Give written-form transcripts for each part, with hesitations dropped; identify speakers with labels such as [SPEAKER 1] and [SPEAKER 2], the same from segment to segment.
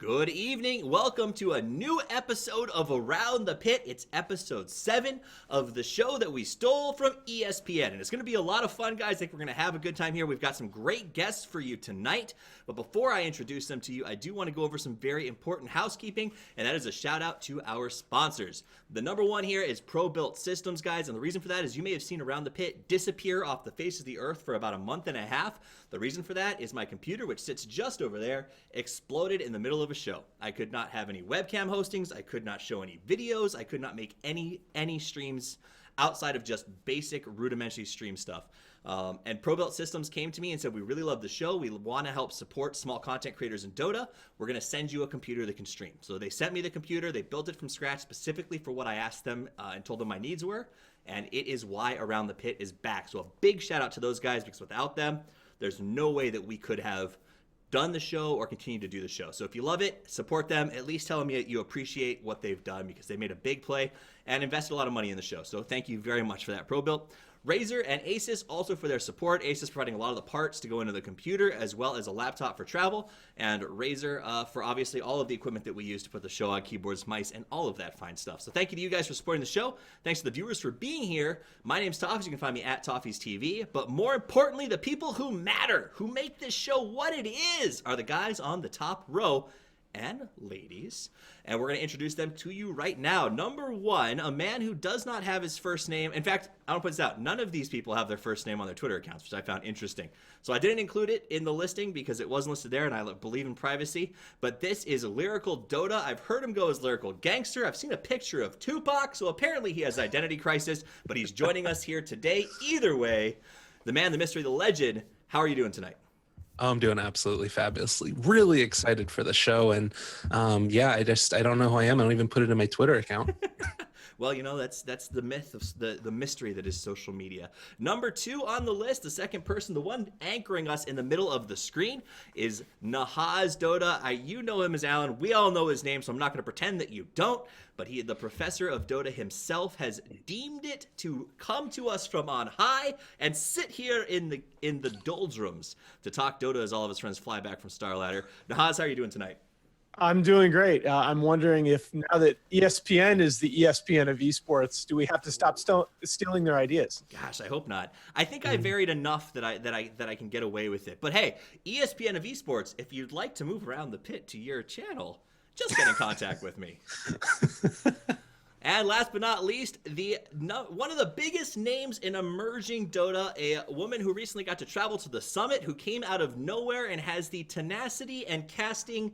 [SPEAKER 1] Good evening. Welcome to a new episode of Around the Pit. It's episode 7 of the show that we stole from ESPN. And it's going to be a lot of fun, guys. I think we're going to have a good time here. We've got some great guests for you tonight. But before I introduce them to you, I do want to go over some very important housekeeping. And that is a shout out to our sponsors. The number one here is Pro-Built Systems, guys. And the reason for that is you may have seen Around the Pit disappear off the face of the earth for about a month and a half. The reason for that is my computer, which sits just over there, exploded in the middle of a show. I could not have any webcam hostings. I could not show any videos. I could not make any streams outside of just basic rudimentary stream stuff. And Pro-Built Systems came to me and said, we really love the show. We want to help support small content creators in Dota. We're going to send you a computer that can stream. So they sent me the computer. They built it from scratch specifically for what I asked them and told them my needs were. And it is why Around the Pit is back. So a big shout out to those guys, because without them, there's no way that we could have done the show or continue to do the show. So if you love it, support them. At least tell them you appreciate what they've done, because they made a big play and invested a lot of money in the show. So thank you very much for that, Pro-Built. Razer and Asus also for their support. Asus providing a lot of the parts to go into the computer, as well as a laptop for travel, and Razer for obviously all of the equipment that we use to put the show on, keyboards, mice, and all of that fine stuff. So thank you to you guys for supporting the show. Thanks to the viewers for being here. My name's Toffees. You can find me at Toffees TV. But more importantly, the people who matter, who make this show what it is, are the guys on the top row and ladies, and we're going to introduce them to you right now. Number one, a man who does not have his first name. In fact, I want to point this out. None of these people have their first name on their Twitter accounts, which I found interesting. So I didn't include it in the listing because it wasn't listed there, and I believe in privacy. But this is Lyrical Dota. I've heard him go as Lyrical Gangster. I've seen a picture of Tupac, so apparently he has identity crisis, but he's joining us here today. Either way, the man, the mystery, the legend, how are you doing tonight?
[SPEAKER 2] I'm doing absolutely fabulously. Really excited for the show. And yeah, I don't know who I am. I don't even put it in my Twitter account.
[SPEAKER 1] Well, you know, that's the myth of the mystery that is social media. Number 2 on the list, the second person, the one anchoring us in the middle of the screen, is Nahaz Dota. You know him as Alan. We all know his name, so I'm not going to pretend that you don't. But he, the professor of Dota himself, has deemed it to come to us from on high and sit here in the doldrums to talk Dota as all of his friends fly back from Star Ladder. Nahaz, how are you doing tonight?
[SPEAKER 3] I'm doing great. I'm wondering if now that ESPN is the ESPN of esports, do we have to stop stealing their ideas?
[SPEAKER 1] Gosh, I hope not. I think I varied enough that I can get away with it. But hey, ESPN of esports, if you'd like to move around the pit to your channel, just get in contact with me. And last but not least, one of the biggest names in emerging Dota, a woman who recently got to travel to the summit, who came out of nowhere and has the tenacity and casting,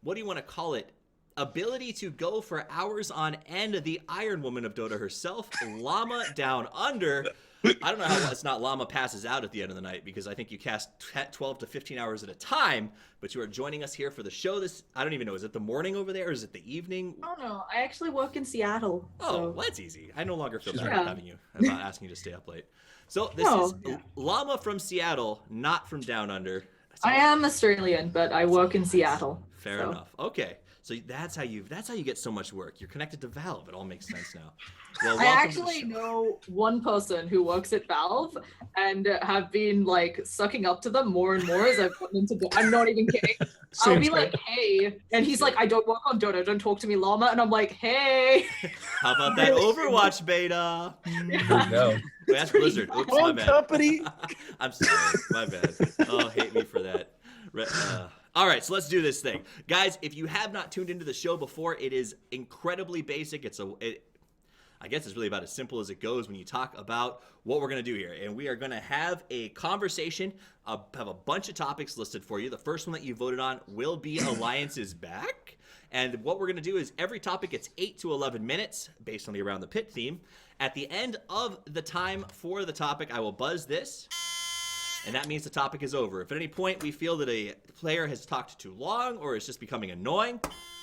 [SPEAKER 1] what do you want to call it, ability to go for hours on end, the Iron Woman of Dota herself, LLamaDownUnder. I don't know how it's not Llama passes out at the end of the night, because I think you cast 12 to 15 hours at a time, but you are joining us here for the show. I don't even know, is it the morning over there, or is it the evening?
[SPEAKER 4] I don't know. I actually work in Seattle.
[SPEAKER 1] Oh,
[SPEAKER 4] so.
[SPEAKER 1] well, that's easy. I no longer feel bad about asking you to stay up late. So this is Llama from Seattle, not from Down Under.
[SPEAKER 4] I am Australian, but I work in Seattle.
[SPEAKER 1] Fair enough. Okay. So that's how you get so much work. You're connected to Valve. It all makes sense now. Well,
[SPEAKER 4] I actually know one person who works at Valve and have been like sucking up to them more and more as I've gotten into Dota. I'm not even kidding. I'll be like, hey, and he's like, I don't work on Dota. Don't talk to me, Llama. And I'm like, hey.
[SPEAKER 1] How about that Overwatch beta?
[SPEAKER 2] No.
[SPEAKER 1] Wait, that's Blizzard. Oops, my bad.
[SPEAKER 3] Company.
[SPEAKER 1] I'm sorry. My bad. Oh, hate me for that. All right, so let's do this thing. Guys, if you have not tuned into the show before, it is incredibly basic. I guess it's really about as simple as it goes when you talk about what we're going to do here. And we are going to have a conversation, have a bunch of topics listed for you. The first one that you voted on will be Alliances Back. And what we're going to do is every topic gets 8 to 11 minutes based on the Around the Pit theme. At the end of the time for the topic, I will buzz this. And that means the topic is over. If at any point we feel that a player has talked too long or is just becoming annoying,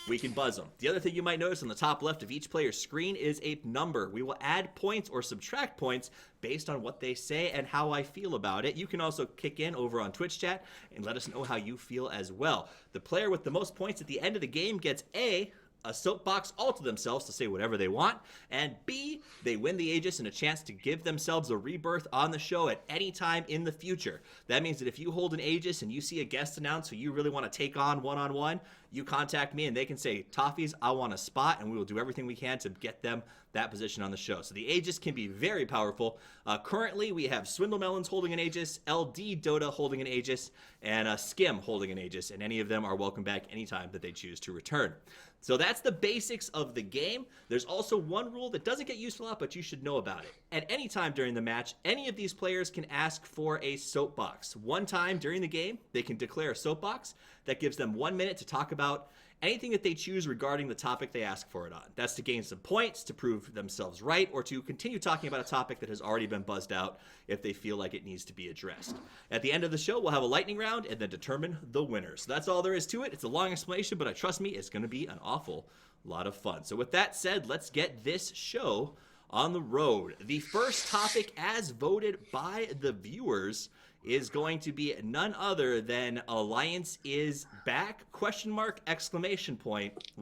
[SPEAKER 1] we can buzz them. The other thing you might notice on the top left of each player's screen is a number. We will add points or subtract points based on what they say and how I feel about it. You can also kick in over on Twitch chat and let us know how you feel as well. The player with the most points at the end of the game gets A, a soapbox all to themselves to say whatever they want, and B, they win the Aegis and a chance to give themselves a rebirth on the show at any time in the future. That means that if you hold an Aegis and you see a guest announce who you really want to take on one-on-one, you contact me and they can say, Toffees, I want a spot, and we will do everything we can to get them that position on the show. So the Aegis can be very powerful. Currently, we have Swindle Melons holding an Aegis, LD Dota holding an Aegis, and Skim holding an Aegis, and any of them are welcome back anytime that they choose to return. So that's the basics of the game. There's also one rule that doesn't get used a lot, but you should know about it. At any time during the match, any of these players can ask for a soapbox. One time during the game, they can declare a soapbox that gives them 1 minute to talk about anything that they choose regarding the topic they ask for it on. That's to gain some points, to prove themselves right, or to continue talking about a topic that has already been buzzed out if they feel like it needs to be addressed. At the end of the show, we'll have a lightning round and then determine the winners. So that's all there is to it. It's a long explanation, but trust me, it's going to be an awful lot of fun. So with that said, let's get this show on the road. The first topic, as voted by the viewers, is going to be none other than Alliance is back, ? What do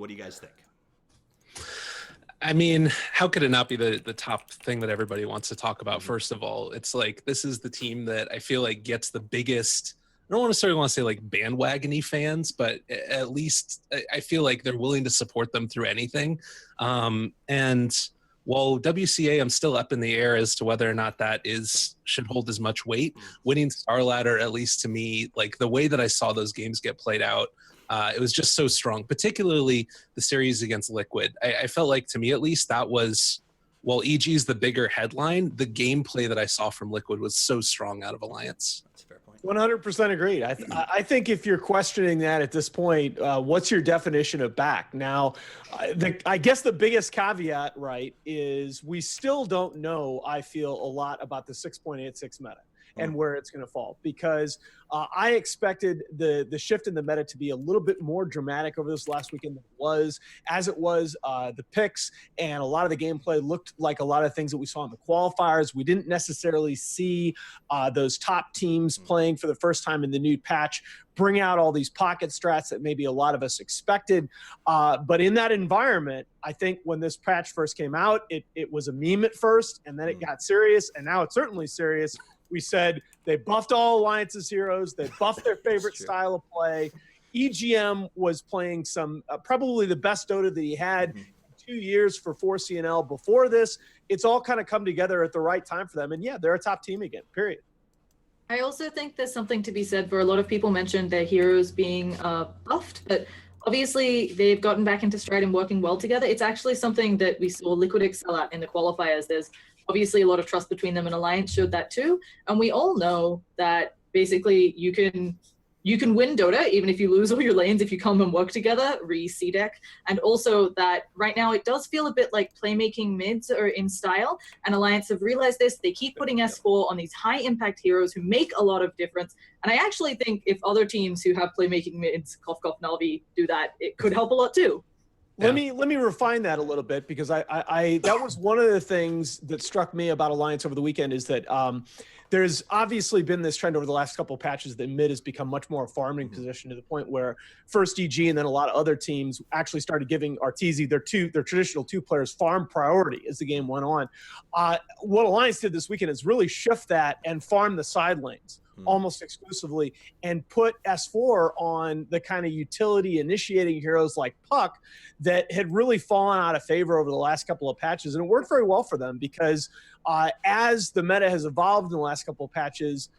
[SPEAKER 1] you guys think?
[SPEAKER 2] I mean, how could it not be the top thing that everybody wants to talk about? First of all, it's like, this is the team that I feel like gets the biggest, I don't necessarily want to say like bandwagon-y fans, but at least I feel like they're willing to support them through anything. And while WCA, I'm still up in the air as to whether or not that should hold as much weight. Winning Star Ladder, at least to me, like the way that I saw those games get played out, it was just so strong, particularly the series against Liquid. I felt like, to me at least, that was, while EG is the bigger headline, the gameplay that I saw from Liquid was so strong out of Alliance.
[SPEAKER 1] That's a fair point.
[SPEAKER 3] 100% agreed. I think if you're questioning that at this point, what's your definition of back? Now, I guess the biggest caveat, right, is we still don't know, I feel, a lot about the 6.86 meta and where it's going to fall, because I expected the shift in the meta to be a little bit more dramatic over this last weekend than it was. As it was, the picks and a lot of the gameplay looked like a lot of things that we saw in the qualifiers. We didn't necessarily see those top teams playing for the first time in the new patch bring out all these pocket strats that maybe a lot of us expected. But in that environment, I think when this patch first came out, it was a meme at first, and then it got serious, and now it's certainly serious. We said they buffed all Alliance's heroes. They buffed their favorite style of play. EGM was playing some probably the best Dota that he had in 2 years for 4CNL before this. It's all kind of come together at the right time for them. And yeah, they're a top team again, period.
[SPEAKER 4] I also think there's something to be said for a lot of people mentioned their heroes being buffed, but obviously they've gotten back into stride and working well together. It's actually something that we saw Liquid excel at in the qualifiers. There's obviously a lot of trust between them, and Alliance showed that too. And we all know that basically you can win Dota even if you lose all your lanes if you come and work together, re-C-Deck. And also that right now it does feel a bit like playmaking mids are in style, and Alliance have realized this. They keep putting S4 on these high impact heroes who make a lot of difference. And I actually think if other teams who have playmaking mids, cough cough Na'Vi, do that, it could help a lot too.
[SPEAKER 3] Let me refine that a little bit, because I that was one of the things that struck me about Alliance over the weekend, is that there's obviously been this trend over the last couple of patches that mid has become much more a farming position, to the point where first EG and then a lot of other teams actually started giving Arteezy, their traditional two players, farm priority as the game went on. What Alliance did this weekend is really shift that and farm the side lanes almost exclusively, and put S4 on the kind of utility initiating heroes like Puck that had really fallen out of favor over the last couple of patches. And it worked very well for them, because as the meta has evolved in the last couple of patches,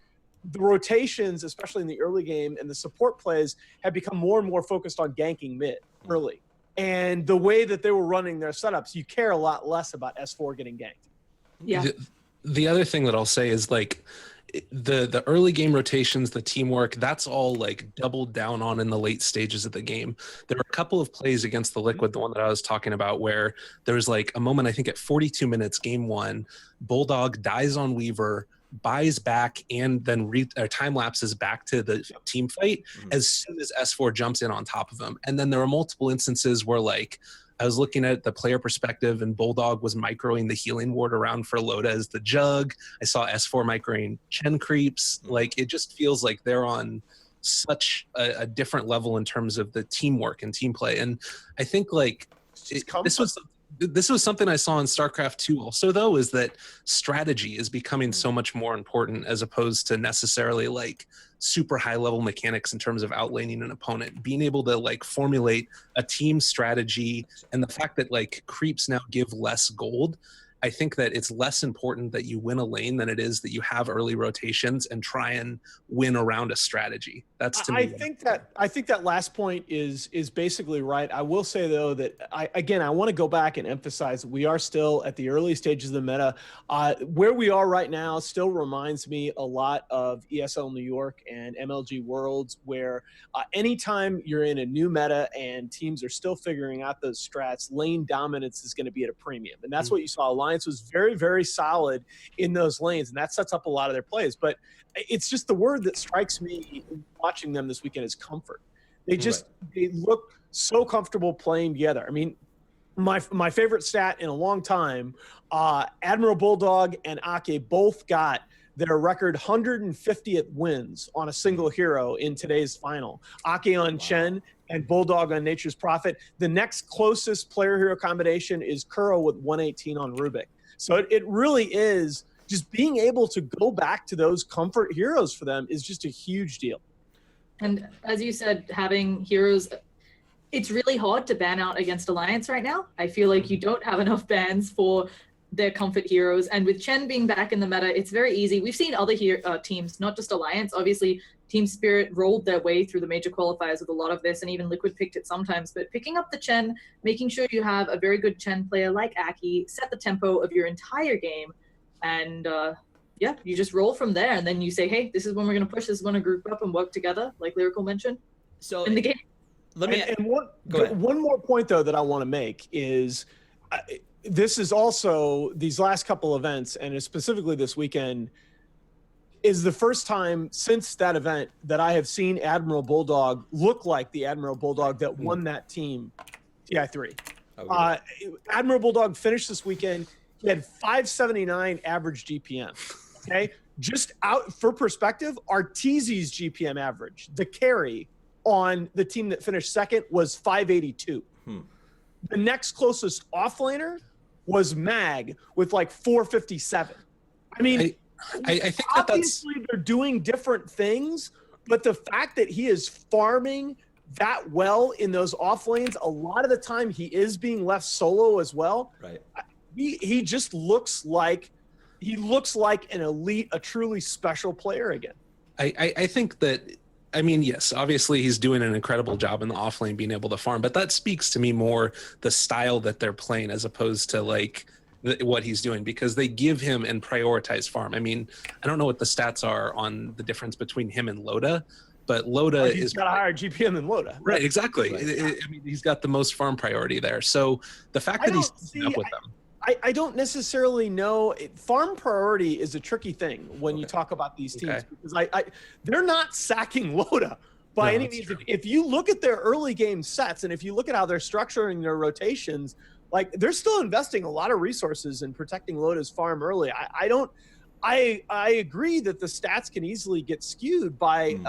[SPEAKER 3] the rotations, especially in the early game, and the support plays have become more and more focused on ganking mid early. And the way that they were running their setups, you care a lot less about S4 getting ganked.
[SPEAKER 4] Yeah.
[SPEAKER 2] The other thing that I'll say is, like, the early game rotations, the teamwork, that's all like doubled down on in the late stages of the game. There were a couple of plays against the Liquid, the one that I was talking about, where there was like a moment, I think at 42 minutes, game one, Bulldog dies on Weaver, buys back, and then time lapses back to the team fight as soon as S4 jumps in on top of him. And then there were multiple instances where, like, I was looking at the player perspective, and Bulldog was microing the healing ward around for Loda as the jug. I saw S4 microing Chen creeps. Like, it just feels like they're on such a different level in terms of the teamwork and team play. And I think, like,
[SPEAKER 3] just comfort.
[SPEAKER 2] This was something I saw in StarCraft 2 also, though, is that strategy is becoming so much more important as opposed to necessarily like super high level mechanics in terms of outlaning an opponent. Being able to like formulate a team strategy, and the fact that like creeps now give less gold, I think that it's less important that you win a lane than it is that you have early rotations and try and win around a strategy. That's to me.
[SPEAKER 3] I think that last point is basically right. I will say though that I want to go back and emphasize we are still at the early stages of the meta. Where we are right now still reminds me a lot of ESL New York and MLG Worlds, where anytime you're in a new meta and teams are still figuring out those strats, lane dominance is going to be at a premium, and that's what you saw. Alliance was very, very solid in those lanes, and that sets up a lot of their plays. But it's just the word that strikes me watching them this weekend is comfort. They just they look so comfortable playing together. I mean, my favorite stat in a long time, Admiral Bulldog and Ake both got their record 150th wins on a single hero in today's final. Ake on Chen and Bulldog on Nature's Prophet. The next closest player-hero combination is Kuro with 118 on Rubik. So it really is just being able to go back to those comfort heroes for them is just a huge deal.
[SPEAKER 4] And as you said, having heroes, it's really hard to ban out against Alliance right now. I feel like you don't have enough bans for their comfort heroes. And with Chen being back in the meta, it's very easy. We've seen other teams, not just Alliance. Obviously, Team Spirit rolled their way through the major qualifiers with a lot of this, and even Liquid picked it sometimes. But picking up the Chen, making sure you have a very good Chen player like Aki, set the tempo of your entire game, and you just roll from there. And then you say, hey, this is when we're going to push, this is when to group up and work together, like Lyrical mentioned.
[SPEAKER 1] So
[SPEAKER 4] in the game.
[SPEAKER 3] One more point, though, that I want to make is this is also these last couple events, and specifically this weekend, is the first time since that event that I have seen Admiral Bulldog look like the Admiral Bulldog that won that team, TI3. Admiral Bulldog finished this weekend. He had 579 average GPM. Okay, just out for perspective, Arteezy's GPM average, the carry on the team that finished second, was 582. The next closest offlaner was Mag with like 457. I mean,
[SPEAKER 2] I think
[SPEAKER 3] obviously they're doing different things, but the fact that he is farming that well in those off lanes, a lot of the time he is being left solo as well.
[SPEAKER 1] Right.
[SPEAKER 3] He just looks like an elite, a truly special player again.
[SPEAKER 2] I think that, I mean, yes, obviously he's doing an incredible job in the off lane being able to farm, but that speaks to me more the style that they're playing as opposed to like what he's doing, because they give him and prioritize farm. I mean, I don't know what the stats are on the difference between him and Loda, but Loda
[SPEAKER 3] he's got a higher GPM than Loda.
[SPEAKER 2] Right, exactly. Right. I mean, he's got the most farm priority there. So the fact that he's keeping up with them.
[SPEAKER 3] I don't necessarily know. Farm priority is a tricky thing when you talk about these teams, because they're not sacking Loda by any means. If you look at their early game sets, and if you look at how they're structuring their rotations, like they're still investing a lot of resources in protecting Loda's farm early. I agree that the stats can easily get skewed by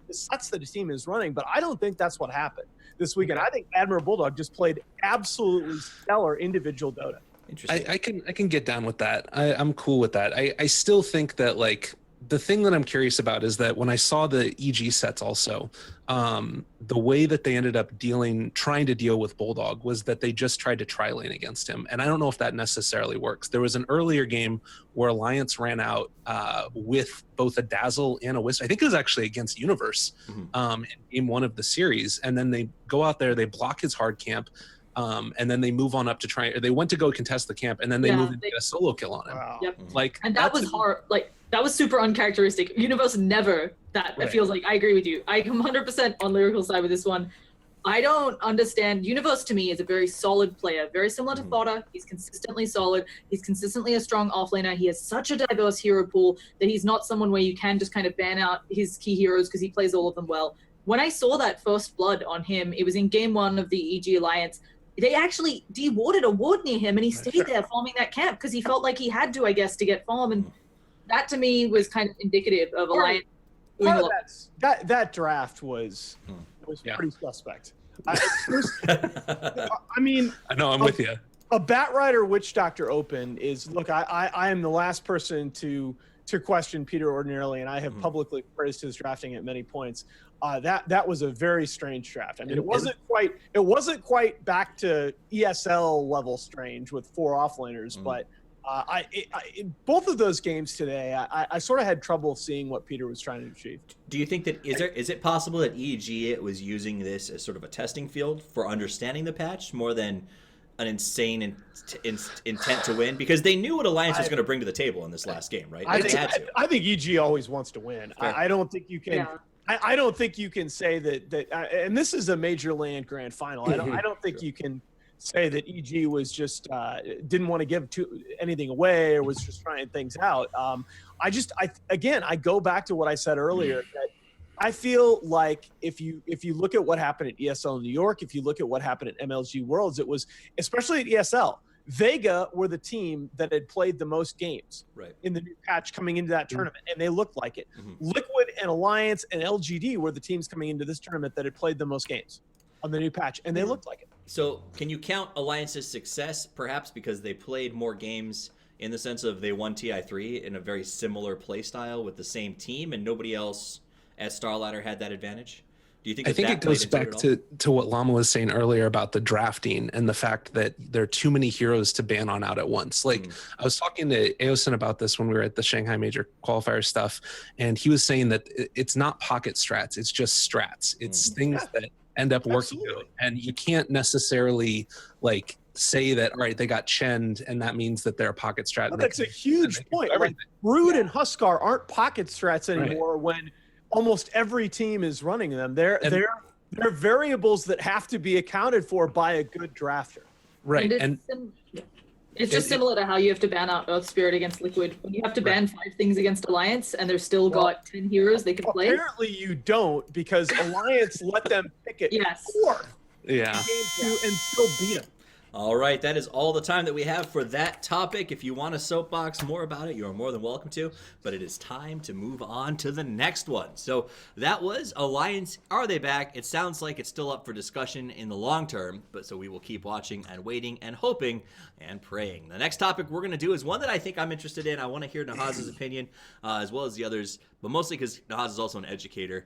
[SPEAKER 3] the sets that a team is running, but I don't think that's what happened this weekend. I think Admiral Bulldog just played absolutely stellar individual Dota.
[SPEAKER 2] Interesting. I can get down with that. I'm cool with that. I still think that like the thing that I'm curious about is that when I saw the EG sets also, the way that they ended up trying to deal with Bulldog was that they just tried to tri-lane against him. And I don't know if that necessarily works. There was an earlier game where Alliance ran out with both a Dazzle and a Wisp. I think it was actually against Universe in game one of the series. And then they go out there, they block his hard camp, and then they move on up to they went to go contest the camp, and then they moved and get a solo kill on him.
[SPEAKER 3] Wow.
[SPEAKER 4] Yep.
[SPEAKER 2] Like,
[SPEAKER 4] and that was hard. Like, that was super uncharacteristic. Universe never that. It feels like, I agree with you. I am 100% on Lyrical side with this one. I don't understand. Universe to me is a very solid player, very similar to Fodder. He's consistently solid. He's consistently a strong offlaner. He has such a diverse hero pool that he's not someone where you can just kind of ban out his key heroes because he plays all of them well. When I saw that first blood on him, it was in game one of the EG Alliance. They actually dewarded a ward near him, and he stayed there farming that camp because he felt like he had to, I guess, to get farm. And that to me was kind of indicative of Alliance.
[SPEAKER 3] That draft was pretty suspect. I mean,
[SPEAKER 2] I know I'm with you.
[SPEAKER 3] A Bat Rider Witch Doctor Open is, look, I am the last person to question Peter ordinarily, and I have publicly praised his drafting at many points. That was a very strange draft. I mean, it wasn't quite back to ESL level strange with 4 offlaners, but both of those games today, I sort of had trouble seeing what Peter was trying to achieve.
[SPEAKER 1] Do you think that is it possible that EG was using this as sort of a testing field for understanding the patch more than an insane intent to win? Because they knew what Alliance was going to bring to the table in this last game, right?
[SPEAKER 3] I think EG always wants to win. I don't think you can. Yeah. I don't think you can say that. And this is a major land grand final. I don't think you can say that EG was just didn't want to give anything away or was just trying things out. I go back to what I said earlier, that I feel like if you look at what happened at ESL New York, if you look at what happened at MLG Worlds, it was, especially at ESL, Vega were the team that had played the most games in the new patch coming into that tournament, and they looked like it. Liquid and Alliance and LGD were the teams coming into this tournament that had played the most games on the new patch, and they looked like it.
[SPEAKER 1] So can you count Alliance's success perhaps because they played more games in the sense of they won TI3 in a very similar play style with the same team, and nobody else at Starladder had that advantage? Do you think
[SPEAKER 2] I think it goes back to what Llama was saying earlier about the drafting and the fact that there are too many heroes to ban on out at once. Like I was talking to Aosin about this when we were at the Shanghai Major qualifier stuff, and he was saying that it's not pocket strats, it's just strats. It's things that end up working out, and you can't necessarily like say that, all right, they got Chend and that means that they're a pocket strat.
[SPEAKER 3] Oh, that's a huge point. Like Brood and Huskar aren't pocket strats anymore when almost every team is running them. They're variables that have to be accounted for by a good drafter.
[SPEAKER 2] Right.
[SPEAKER 4] It's just similar to how you have to ban out Earth Spirit against Liquid. When you have to ban 5 things against Alliance and they're still got 10 heroes they can play.
[SPEAKER 3] Apparently you don't, because Alliance let them pick it 4th.
[SPEAKER 2] Yeah.
[SPEAKER 3] Game 2 and still beat them.
[SPEAKER 1] All right, that is all the time that we have for that topic. If you want to soapbox more about it, you are more than welcome to, but it is time to move on to the next one. So that was Alliance. Are they back? It sounds like it's still up for discussion in the long term, but so we will keep watching and waiting and hoping and praying. The next topic we're going to do is one that I think I'm interested in. I want to hear Nahaz's opinion as well as the others, but mostly because Nahaz is also an educator.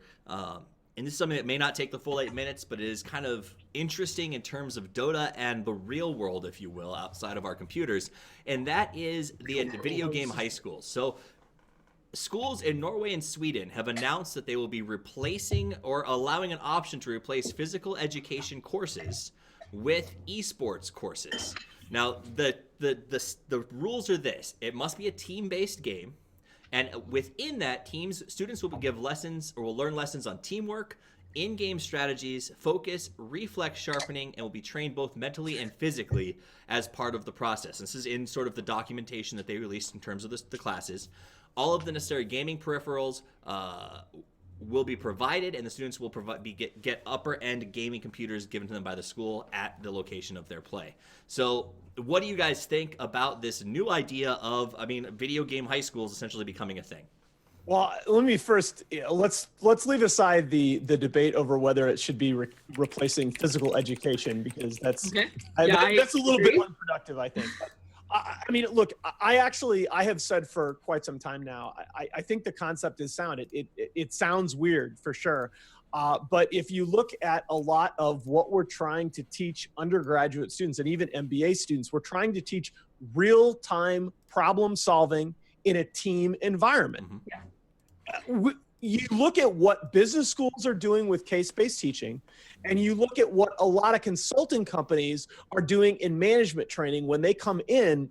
[SPEAKER 1] And this is something that may not take the full 8 minutes, but it is kind of interesting in terms of Dota and the real world, if you will, outside of our computers. And that is the video game high schools. So schools in Norway and Sweden have announced that they will be replacing or allowing an option to replace physical education courses with esports courses. Now, the rules are this. It must be a team-based game. And within that, students will give lessons or will learn lessons on teamwork, in-game strategies, focus, reflex sharpening, and will be trained both mentally and physically as part of the process. This is in sort of the documentation that they released in terms of the classes. All of the necessary gaming peripherals will be provided, and the students will get upper-end gaming computers given to them by the school at the location of their play. So what do you guys think about this new idea of, video game high schools essentially becoming a thing?
[SPEAKER 3] Well, let me first, let's leave aside the debate over whether it should be replacing physical education, because that's that's a little bit unproductive, I think. Look, I have said for quite some time now, I think the concept is sound. It sounds weird for sure. But if you look at a lot of what we're trying to teach undergraduate students and even MBA students, we're trying to teach real-time problem solving in a team environment. You look at what business schools are doing with case-based teaching, and you look at what a lot of consulting companies are doing in management training when they come in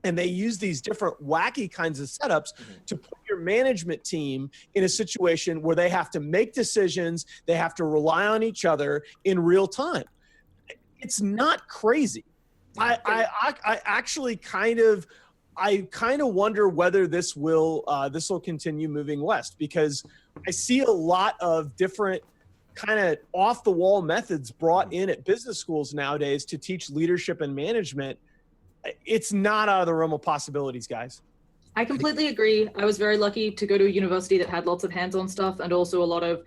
[SPEAKER 3] and they use these different wacky kinds of setups to put your management team in a situation where they have to make decisions, they have to rely on each other in real time. It's not crazy. I actually kind of wonder whether this will continue moving west, because I see a lot of different kind of off the wall methods brought in at business schools nowadays to teach leadership and management. It's not out of the realm of possibilities, guys.
[SPEAKER 4] I completely agree. I was very lucky to go to a university that had lots of hands-on stuff and also a lot of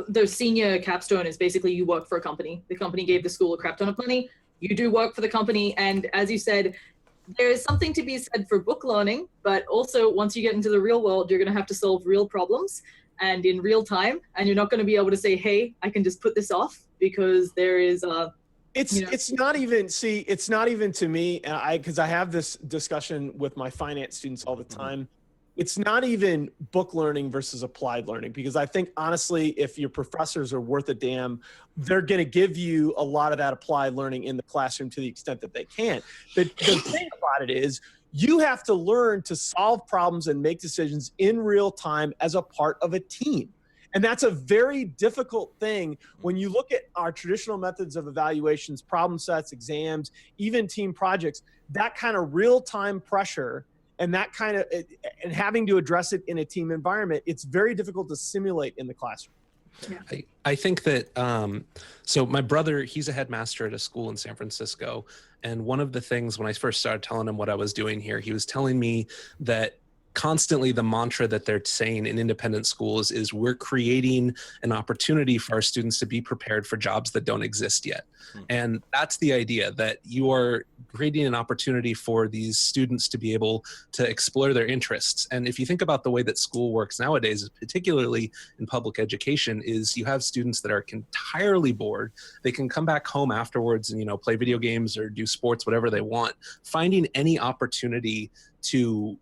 [SPEAKER 4] the senior capstone is basically you work for a company. The company gave the school a crap ton of money. You do work for the company. And as you said, there is something to be said for book learning, but also once you get into the real world, you're going to have to solve real problems and in real time. And you're not going to be able to say, hey, I can just put this off because there is
[SPEAKER 3] it's not even to me, because I have this discussion with my finance students all the time. It's not even book learning versus applied learning, because I think honestly, if your professors are worth a damn, they're going to give you a lot of that applied learning in the classroom to the extent that they can. The thing about it is you have to learn to solve problems and make decisions in real time as a part of a team. And that's a very difficult thing when you look at our traditional methods of evaluations, problem sets, exams, even team projects. That kind of real-time pressure and that kind of and having to address it in a team environment, it's very difficult to simulate in the classroom.
[SPEAKER 4] Yeah.
[SPEAKER 2] I think that so my brother, he's a headmaster at a school in San Francisco, and one of the things when I first started telling him what I was doing here, he was telling me that constantly the mantra that they're saying in independent schools is we're creating an opportunity for our students to be prepared for jobs that don't exist yet. And that's the idea, that you are creating an opportunity for these students to be able to explore their interests. And if you think about the way that school works nowadays, particularly in public education, is you have students that are entirely bored. They can come back home afterwards and, play video games or do sports, whatever they want. Finding any opportunity to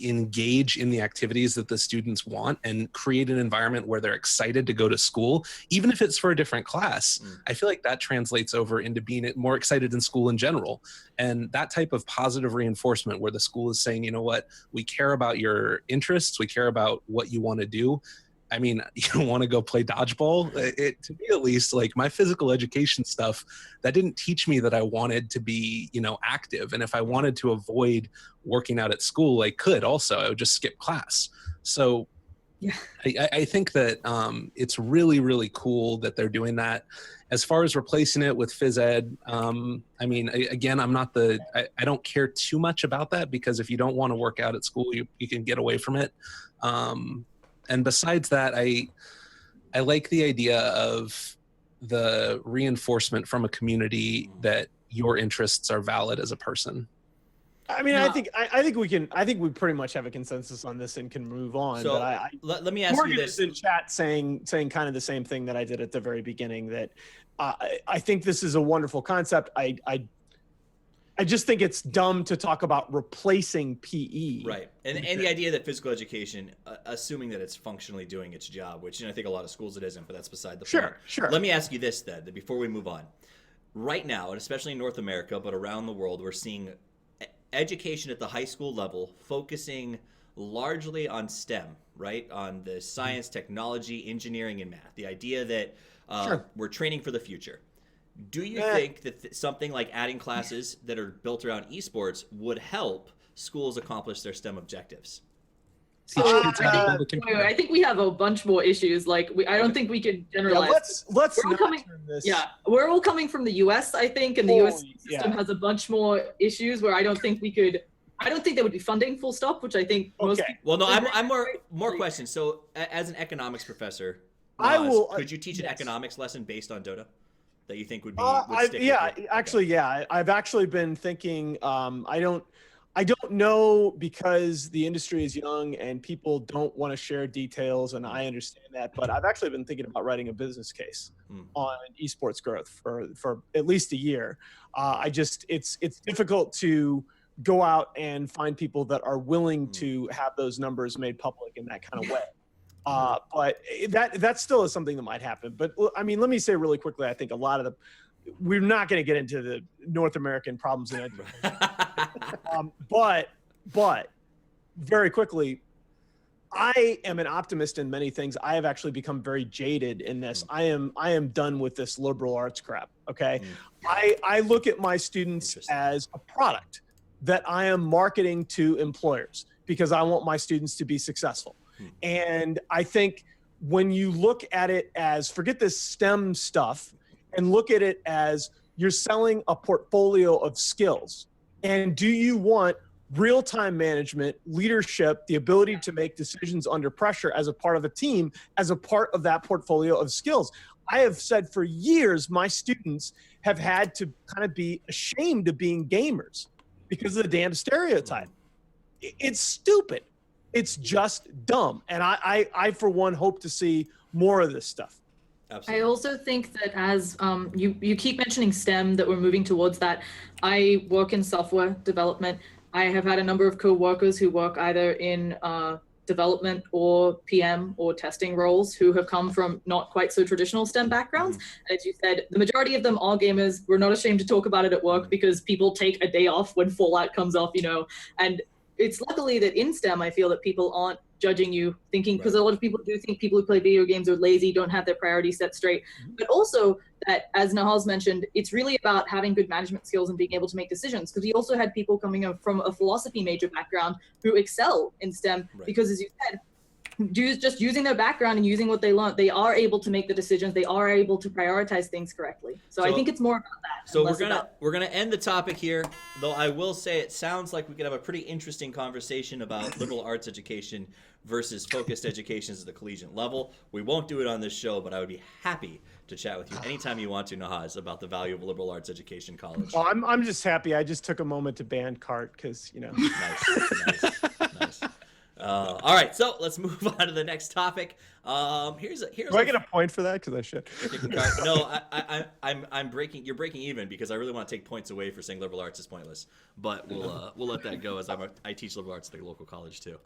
[SPEAKER 2] engage in the activities that the students want and create an environment where they're excited to go to school, even if it's for a different class. I feel like that translates over into being more excited in school in general. And that type of positive reinforcement where the school is saying, you know what, we care about your interests, we care about what you want to do. I mean, you want to go play dodgeball? To me, at least, my physical education stuff, that didn't teach me that I wanted to be, active. And if I wanted to avoid working out at school, I could also. I would just skip class. So yeah, I think that it's really, really cool that they're doing that. As far as replacing it with phys ed, I mean, again, I don't care too much about that, because if you don't want to work out at school, you can get away from it. And besides that, I like the idea of the reinforcement from a community that your interests are valid as a person.
[SPEAKER 3] I mean, I think we pretty much have a consensus on this and can move on.
[SPEAKER 1] So
[SPEAKER 3] but
[SPEAKER 1] let me ask
[SPEAKER 3] Morgan
[SPEAKER 1] you this.
[SPEAKER 3] is in chat saying kind of the same thing that I did at the very beginning, that I think this is a wonderful concept. I just think it's dumb to talk about replacing PE.
[SPEAKER 1] Right. And the idea that physical education, assuming that it's functionally doing its job, which I think a lot of schools it isn't, but that's beside the point.
[SPEAKER 3] Sure.
[SPEAKER 1] Let me ask you this then, before we move on. Right now, and especially in North America, but around the world, we're seeing education at the high school level focusing largely on STEM, right? On the science, technology, engineering, and math. The idea that we're training for the future. Do you think that something like adding classes that are built around esports would help schools accomplish their STEM objectives?
[SPEAKER 4] So I think we have a bunch more issues. I don't think we could generalize.
[SPEAKER 3] Let's not turn this.
[SPEAKER 4] Yeah, we're all coming from the U.S. I think, and the U.S. system has a bunch more issues where I don't think there would be funding. Full stop. Which I think most.
[SPEAKER 1] Well, no, I'm more questions. So, as an economics professor, Nahaz, could you teach an economics lesson based on Dota that you think would be?
[SPEAKER 3] I've actually been thinking. I don't know, because the industry is young and people don't want to share details, and I understand that. But I've actually been thinking about writing a business case on esports growth for at least a year. It's difficult to go out and find people that are willing to have those numbers made public in that kind of way. But that still is something that might happen. But I mean, let me say really quickly, I think a lot of we're not going to get into the North American problems in education. But very quickly, I am an optimist in many things. I have actually become very jaded in this. I am done with this liberal arts crap. Okay. I look at my students as a product that I am marketing to employers because I want my students to be successful. And I think when you look at it as, forget this STEM stuff, and look at it as you're selling a portfolio of skills. And do you want real-time management, leadership, the ability to make decisions under pressure as a part of a team, as a part of that portfolio of skills. I have said for years, my students have had to kind of be ashamed of being gamers because of the damn stereotype. It's stupid. It's just dumb. And I for one, hope to see more of this stuff.
[SPEAKER 1] Absolutely.
[SPEAKER 4] I also think that as you keep mentioning STEM, that we're moving towards that. I work in software development. I have had a number of co-workers who work either in development or PM or testing roles who have come from not quite so traditional STEM backgrounds. As you said, the majority of them are gamers. We're not ashamed to talk about it at work because people take a day off when Fallout comes off, and it's luckily that in STEM, I feel that people aren't judging you, thinking, because a lot of people do think people who play video games are lazy, don't have their priorities set straight. But also that, as Nahaz mentioned, it's really about having good management skills and being able to make decisions. Because we also had people coming up from a philosophy major background who excel in STEM because, as you said, just using their background and using what they learned, they are able to make the decisions. They are able to prioritize things correctly. So I think it's more about that.
[SPEAKER 1] So we're gonna end the topic here, though I will say it sounds like we could have a pretty interesting conversation about liberal arts education versus focused educations at the collegiate level. We won't do it on this show, but I would be happy to chat with you anytime you want to, Nahaz, about the value of liberal arts education college.
[SPEAKER 3] Well, I'm just happy. I just took a moment to ban Cart because,
[SPEAKER 1] Nice. All right, so let's move on to the next topic.
[SPEAKER 3] Do I get a point for that? Because I should.
[SPEAKER 1] No, I'm breaking. You're breaking even because I really want to take points away for saying liberal arts is pointless. But we'll let that go as I teach liberal arts at the local college too.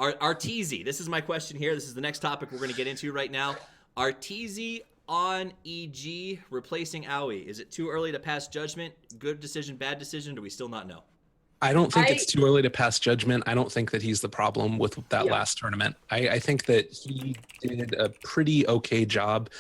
[SPEAKER 1] Arteezy, this is my question here. This is the next topic we're going to get into right now. Arteezy on EG replacing Owie. Is it too early to pass judgment? Good decision, bad decision? Do we still not know?
[SPEAKER 2] I don't think it's too early to pass judgment. I don't think that he's the problem with that last tournament. I think that he did a pretty okay job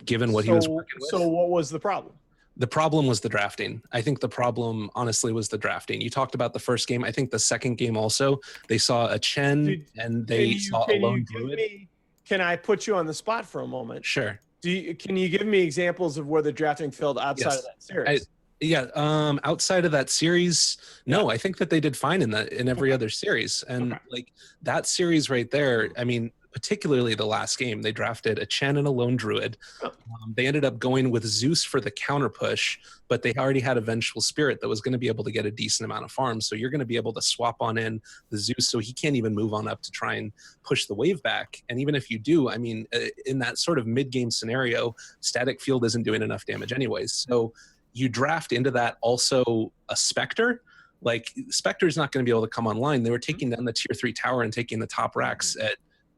[SPEAKER 2] given what he was working with.
[SPEAKER 3] So what was the problem?
[SPEAKER 2] The problem was the drafting. I think the problem, honestly, was the drafting. You talked about the first game. I think the second game also, they saw a Chen and they saw a lone druid.
[SPEAKER 3] Can I put you on the spot for a moment?
[SPEAKER 2] Sure.
[SPEAKER 3] Can you give me examples of where the drafting failed outside of that series?
[SPEAKER 2] Outside of that series, no, I think that they did fine in every other series. And like that series right there, I mean, particularly the last game, they drafted a Chen and a lone druid. They ended up going with Zeus for the counter push, but they already had a vengeful spirit that was going to be able to get a decent amount of farms. So you're going to be able to swap on in the Zeus so he can't even move on up to try and push the wave back. And even if you do, I mean, in that sort of mid-game scenario, static field isn't doing enough damage anyways. So you draft into that also a Spectre. Like Spectre's not going to be able to come online. They were taking down the tier 3 tower and taking the top racks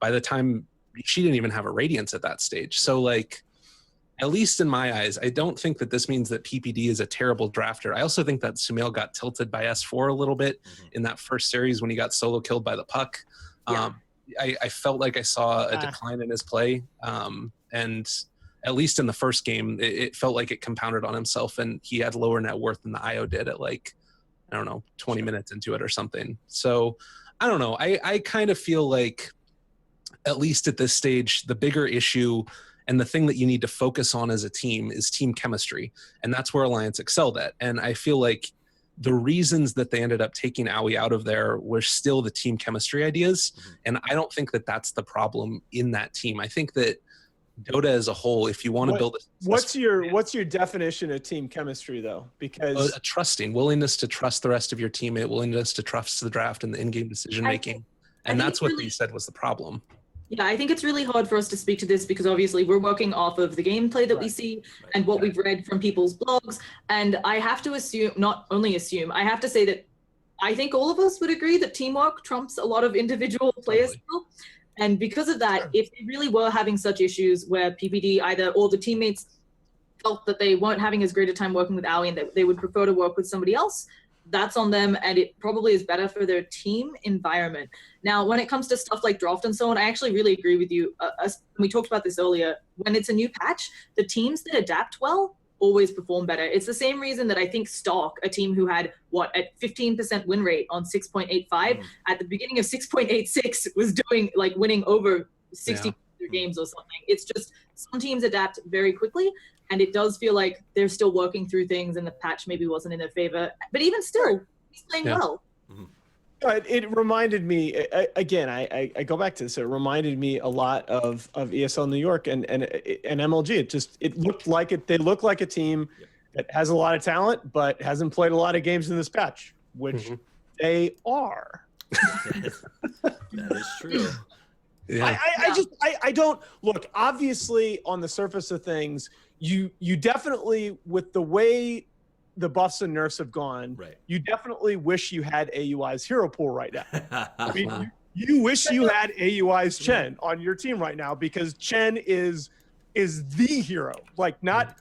[SPEAKER 2] by the time she didn't even have a Radiance at that stage. So like, at least in my eyes, I don't think that this means that PPD is a terrible drafter. I also think that Sumail got tilted by S4 a little bit in that first series when he got solo killed by the puck. I felt like I saw a decline in his play. And at least in the first game, it felt like it compounded on himself and he had lower net worth than the IO did at like, I don't know, 20 minutes into it or something. So I don't know. I kind of feel like, at least at this stage, the bigger issue and the thing that you need to focus on as a team is team chemistry. And that's where Alliance excelled at. And I feel like the reasons that they ended up taking Owie out of there were still the team chemistry ideas. And I don't think that that's the problem in that team. I think that Dota as a whole, if you want to build
[SPEAKER 3] what's your definition of team chemistry though? Because
[SPEAKER 2] a trusting willingness to trust the rest of your teammate, willingness to trust the draft and the in-game decision making. And that's what they said was the problem.
[SPEAKER 4] Yeah, I think it's really hard for us to speak to this because obviously we're working off of the gameplay that we see and what we've read from people's blogs. And I have to assume, not only assume, I have to say that I think all of us would agree that teamwork trumps a lot of individual player skill. And because of that, if they really were having such issues where PPD or the teammates felt that they weren't having as great a time working with Owie and that they would prefer to work with somebody else, that's on them, and it probably is better for their team environment. Now, when it comes to stuff like draft and so on, I actually really agree with you. We talked about this earlier. When it's a new patch, the teams that adapt well always perform better. It's the same reason that I think Stock, a team who had a 15% win rate on 6.85 at the beginning of 6.86 was doing like winning over 60 games or something. It's just some teams adapt very quickly. And it does feel like they're still working through things and the patch maybe wasn't in their favor. But even still, He's playing
[SPEAKER 2] Yeah.
[SPEAKER 4] well.
[SPEAKER 3] It reminded me again. I go back to this. It reminded me a lot of ESL New York and MLG. It looked like it. They look like a team that has a lot of talent, but hasn't played a lot of games in this patch, which they are.
[SPEAKER 1] That is true.
[SPEAKER 2] Yeah.
[SPEAKER 3] I don't look. Obviously, on the surface of things, you definitely, with the way the buffs and nerfs have gone,
[SPEAKER 1] Right.
[SPEAKER 3] you definitely wish you had AUI's hero pool right now. I mean, you wish you had AUI's Chen on your team right now, because Chen is the hero. Like not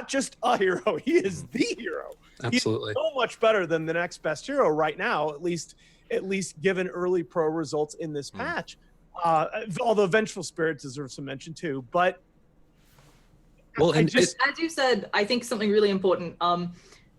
[SPEAKER 3] just a hero, he is the hero.
[SPEAKER 2] Absolutely.
[SPEAKER 3] He's so much better than the next best hero right now, at least given early pro results in this patch. Although Vengeful Spirit deserves some mention too, but
[SPEAKER 2] Well, and
[SPEAKER 4] As you said, I think something really important.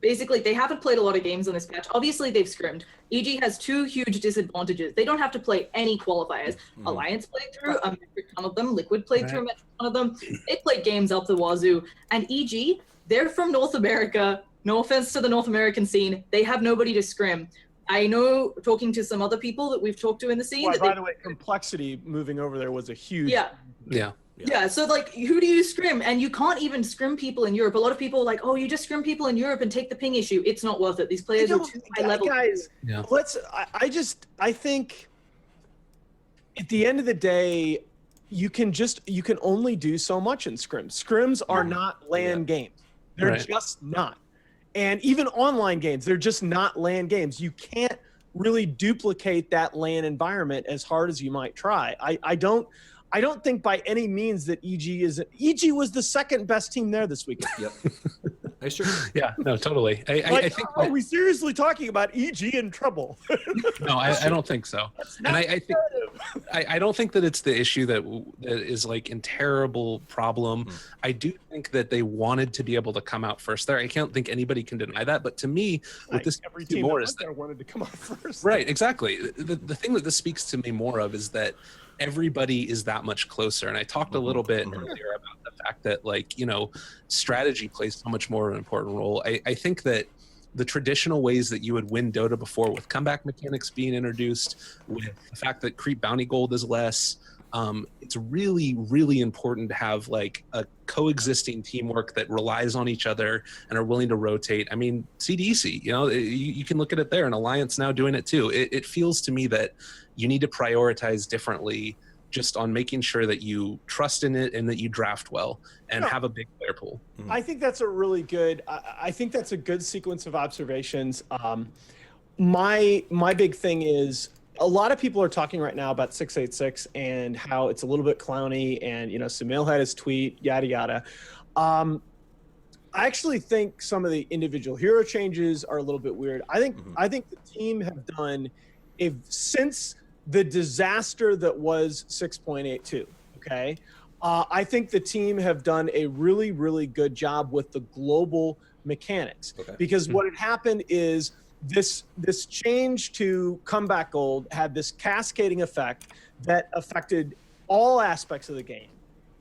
[SPEAKER 4] Basically, they haven't played a lot of games on this patch. Obviously, they've scrimmed. EG has two huge disadvantages. They don't have to play any qualifiers. Alliance played through a metric ton of them. Liquid played through a metric ton of them. They played games up the wazoo. And EG, they're from North America. No offense to the North American scene. They have nobody to scrim. I know, talking to some other people that we've talked to in the scene.
[SPEAKER 3] well,
[SPEAKER 4] that
[SPEAKER 3] by the way, complexity moving over there was a huge.
[SPEAKER 4] Yeah, so like, who do you scrim? And you can't even scrim people in Europe. A lot of people are like, oh, you just scrim people in Europe and take the ping issue. It's not worth it. These players are too high level.
[SPEAKER 3] Guys, I think at the end of the day, you can only do so much in scrims. Scrims are not LAN games. They're just not. And even online games, they're just not LAN games. You can't really duplicate that LAN environment as hard as you might try. I don't think by any means that EG was the second best team there this weekend.
[SPEAKER 1] Yep. That's true.
[SPEAKER 2] Yeah, no, totally. I think
[SPEAKER 3] are we seriously talking about EG in trouble?
[SPEAKER 2] no, I don't think so. And I think I don't think that it's the issue that is like in terrible problem. I do think that they wanted to be able to come out first there. I can't think anybody can deny that. But to me, what this
[SPEAKER 3] every
[SPEAKER 2] speaks to
[SPEAKER 3] team
[SPEAKER 2] more
[SPEAKER 3] that
[SPEAKER 2] is
[SPEAKER 3] went there wanted to come out first.
[SPEAKER 2] right, exactly. The thing that this speaks to me more of is that everybody is that much closer. And I talked a little bit earlier about the fact that, like, you know, strategy plays so much more of an important role. I think that the traditional ways that you would win Dota before, with comeback mechanics being introduced, with the fact that creep bounty gold is less, it's really, really important to have like a coexisting teamwork that relies on each other and are willing to rotate. I mean, CDC, you know, you can look at it there, and Alliance now doing it too. It feels to me that you need to prioritize differently, just on making sure that you trust in it and that you draft well and have a big player pool.
[SPEAKER 3] I think that's a really good. I think that's a good sequence of observations. My big thing is, a lot of people are talking right now about 686 and how it's a little bit clowny, and you know, Sumail had his tweet, yada yada. I actually think some of the individual hero changes are a little bit weird. I think the team have done since the disaster that was 6.82. Okay. I think the team have done a really, really good job with the global mechanics, because what had happened is this change to comeback gold had this cascading effect that affected all aspects of the game.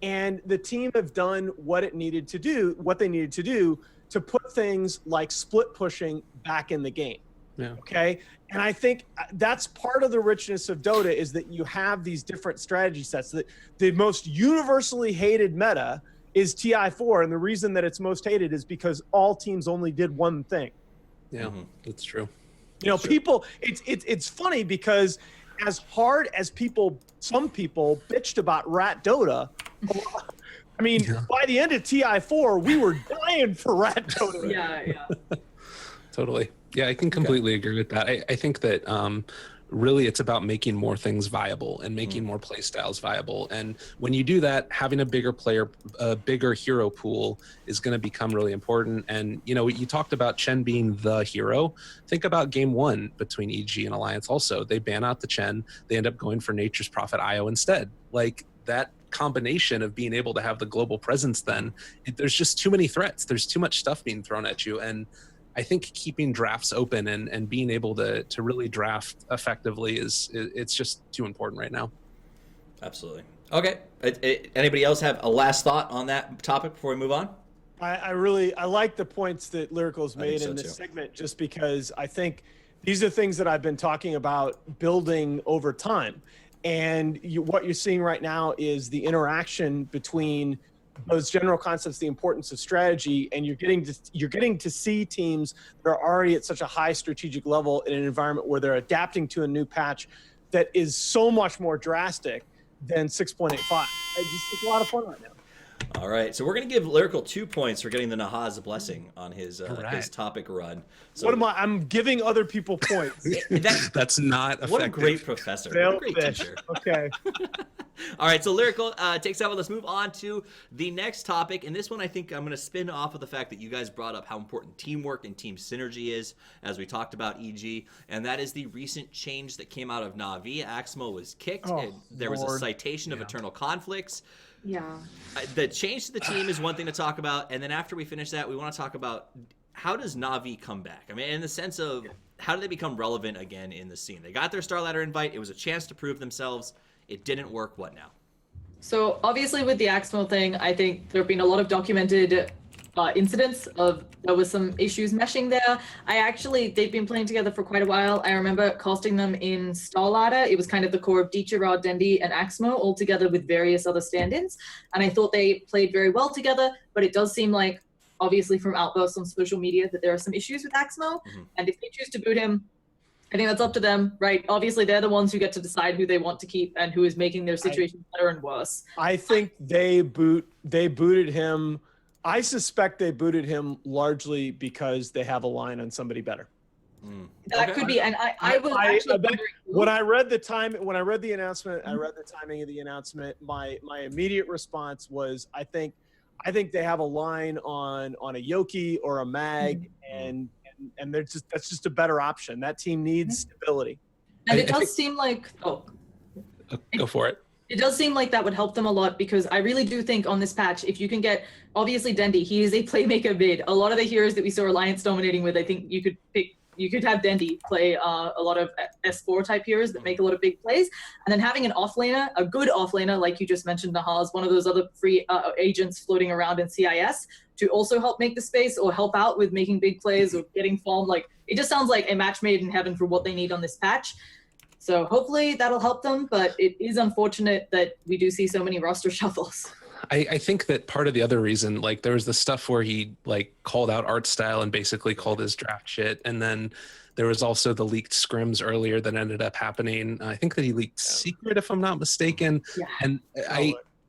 [SPEAKER 3] And the team have done what they needed to do to put things like split pushing back in the game.
[SPEAKER 2] Yeah.
[SPEAKER 3] Okay. And I think that's part of the richness of Dota, is that you have these different strategy sets. That the most universally hated meta is TI4, and the reason that it's most hated is because all teams only did one thing.
[SPEAKER 2] Yeah, that's true.
[SPEAKER 3] You know, people. It's funny because as hard as some people bitched about Rat Dota, I mean, by the end of TI4, we were dying for Rat Dota.
[SPEAKER 4] Yeah.
[SPEAKER 2] Totally. Yeah, I can completely agree with that. I think that really it's about making more things viable and making more play styles viable. And when you do that, having a bigger hero pool is going to become really important. And, you know, you talked about Chen being the hero. Think about game one between EG and Alliance also. They ban out the Chen. They end up going for Nature's Prophet IO instead. Like, that combination of being able to have the global presence, then there's just too many threats. There's too much stuff being thrown at you. And I think keeping drafts open and being able to really draft effectively it's just too important right now.
[SPEAKER 1] Absolutely. Okay. Anybody else have a last thought on that topic before we move on?
[SPEAKER 3] I like the points that Lyrical's made in this segment, just because I think These are things that I've been talking about building over time. And what you're seeing right now is the interaction between those general concepts, the importance of strategy, and you're getting to see teams that are already at such a high strategic level in an environment where they're adapting to a new patch that is so much more drastic than 6.85. It's a lot of fun right now.
[SPEAKER 1] All right, so we're gonna give Lyrical 2 points for getting the Nahaz blessing on his
[SPEAKER 2] right.
[SPEAKER 1] his topic run. So
[SPEAKER 3] What am I? I'm giving other people points.
[SPEAKER 2] That's not effective.
[SPEAKER 1] what a great professor! What a great teacher.
[SPEAKER 3] Okay.
[SPEAKER 1] All right, so Lyrical takes out. Let's move on to the next topic. And this one, I think I'm going to spin off of the fact that you guys brought up how important teamwork and team synergy is, as we talked about EG. And that is the recent change that came out of Na'Vi. Axmo was kicked. And there was a citation of eternal conflicts.
[SPEAKER 4] Yeah.
[SPEAKER 1] The change to the team is one thing to talk about. And then after we finish that, we want to talk about how does Na'Vi come back? I mean, in the sense of how do they become relevant again in the scene? They got their Star Ladder invite. It was a chance to prove themselves. It didn't work. What now?
[SPEAKER 4] So obviously with the Axmo thing, I think there have been a lot of documented incidents of there was some issues meshing there. They've been playing together for quite a while. I remember casting them in Star Ladder. It was kind of the core of Dicha, Rod, Dendi, and Axmo all together with various other stand-ins. And I thought they played very well together, but it does seem like, obviously from outbursts on social media, that there are some issues with Axmo. Mm-hmm. And if they choose to boot him, I think that's up to them, right? Obviously, they're the ones who get to decide who they want to keep and who is making their situation better and worse.
[SPEAKER 3] I think they booted him. I suspect they booted him largely because they have a line on somebody better.
[SPEAKER 4] That could be, and I was actually wondering
[SPEAKER 3] when I read the announcement, I read the timing of the announcement. My immediate response was, I think they have a line on a Yoki or a Mag, and that's just a better option. That team needs stability.
[SPEAKER 4] And it does seem like
[SPEAKER 2] go for it.
[SPEAKER 4] It does seem like that would help them a lot, because I really do think on this patch, if you can get, obviously Dendi, he is a playmaker mid. A lot of the heroes that we saw Alliance dominating with, I think you could have Dendi play a lot of S4 type heroes that make a lot of big plays. And then having an offlaner, a good offlaner, like you just mentioned, Nahaz, one of those other free agents floating around in CIS to also help make the space or help out with making big plays or getting farm. Like, it just sounds like a match made in heaven for what they need on this patch. So hopefully that'll help them, but it is unfortunate that we do see so many roster shuffles.
[SPEAKER 2] I think that part of the other reason, like, there was the stuff where he like called out art style and basically called his draft shit, and then there was also the leaked scrims earlier that ended up happening. I think that he leaked secret, if I'm not mistaken. Yeah. And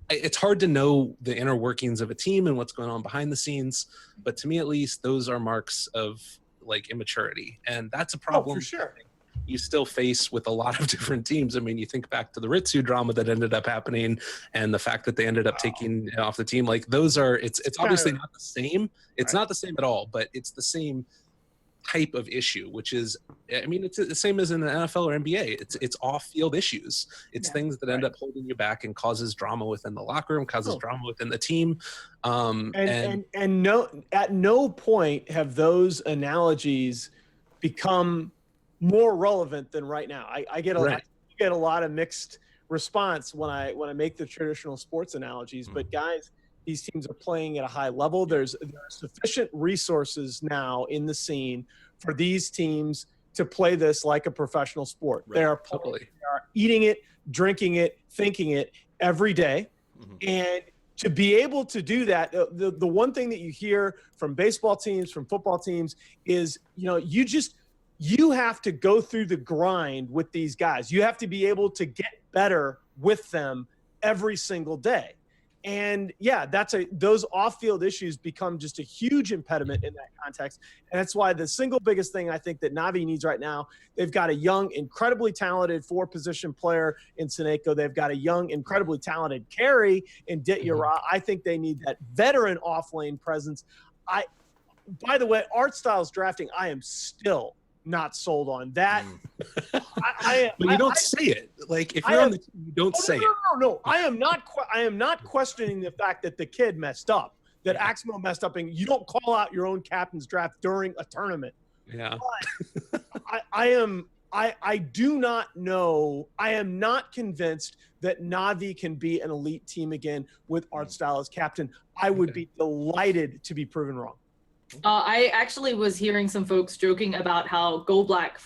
[SPEAKER 2] it's hard to know the inner workings of a team and what's going on behind the scenes, but to me at least, those are marks of like immaturity, and that's a problem.
[SPEAKER 3] Oh, for sure.
[SPEAKER 2] You still face with a lot of different teams. I mean, you think back to the Ritsu drama that ended up happening, and the fact that they ended up taking off the team. Like, those are, it's obviously not the same. It's not the same at all, but it's the same type of issue, which is, I mean, it's the same as in the NFL or NBA. It's off-field issues. It's things that end up holding you back and causes drama within the locker room, causes drama within the team.
[SPEAKER 3] And at no point have those analogies become more relevant than right now. I get a lot of mixed response when I make the traditional sports analogies, but guys, these teams are playing at a high level. There are sufficient resources now in the scene for these teams to play this like a professional sport. They are eating it, drinking it, thinking it every day. And to be able to do that, the one thing that you hear from baseball teams, from football teams is, you have to go through the grind with these guys. You have to be able to get better with them every single day. And those off-field issues become just a huge impediment in that context. And that's why the single biggest thing I think that Na'Vi needs right now, they've got a young, incredibly talented 4-position player in Seneko. They've got a young, incredibly talented carry in Dityara. I think they need that veteran off-lane presence. By the way, Art Styles drafting, I am still not sold on that.
[SPEAKER 2] But you don't say it. Like, if you're on the team, you don't say it.
[SPEAKER 3] No. I am not questioning the fact that the kid messed up, that Axmo messed up, and you don't call out your own captain's draft during a tournament.
[SPEAKER 2] Yeah.
[SPEAKER 3] But I do not know. I am not convinced that Na'Vi can be an elite team again with Art Style as captain. I would be delighted to be proven wrong.
[SPEAKER 4] I actually was hearing some folks joking about how Gold Black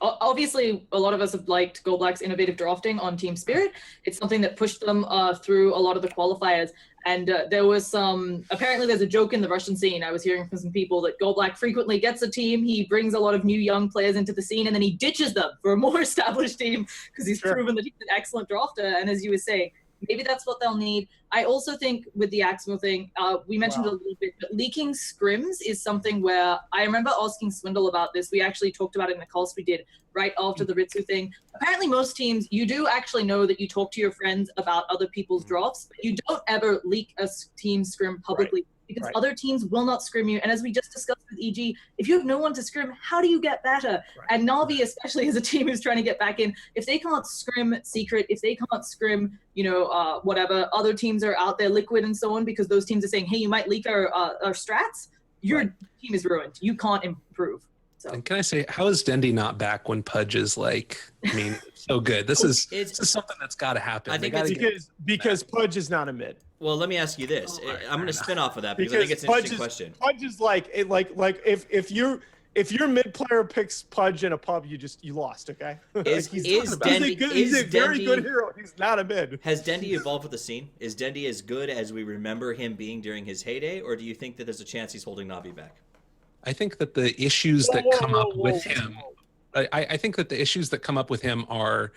[SPEAKER 4] obviously a lot of us have liked Gold Black's innovative drafting on Team Spirit. It's something that pushed them through a lot of the qualifiers. And there was apparently there's a joke in the Russian scene. I was hearing from some people that Gold Black frequently gets a team. He brings a lot of new young players into the scene and then he ditches them for a more established team because he's proven that he's an excellent drafter. And as you were saying, maybe that's what they'll need. I also think with the Aximal thing, we mentioned a little bit, but leaking scrims is something where I remember asking Swindle about this. We actually talked about it in the calls we did right after the Ritsu thing. Apparently most teams, you do actually know that you talk to your friends about other people's drafts, but you don't ever leak a team scrim publicly. Because other teams will not scrim you. And as we just discussed with EG, if you have no one to scrim, how do you get better? And Na'Vi, especially as a team who's trying to get back in, if they can't scrim Secret, if they can't scrim, whatever, other teams are out there, Liquid and so on, because those teams are saying, hey, you might leak our strats, your team is ruined. You can't improve. So.
[SPEAKER 2] And can I say, how is Dendy not back when Pudge is so good? This is something that's got to happen.
[SPEAKER 1] I think
[SPEAKER 3] because Pudge is not a mid.
[SPEAKER 1] Well, let me ask you this. I'm going to spin off of that because I think it's an interesting question.
[SPEAKER 3] Pudge is like if your mid player picks Pudge in a pub, you lost. Okay. He's a very good hero. He's not a mid.
[SPEAKER 1] Has Dendy evolved with the scene? Is Dendy as good as we remember him being during his heyday, or do you think that there's a chance he's holding Na'Vi back?
[SPEAKER 2] I think that the issues that come up with him, I think that the issues that come up with him are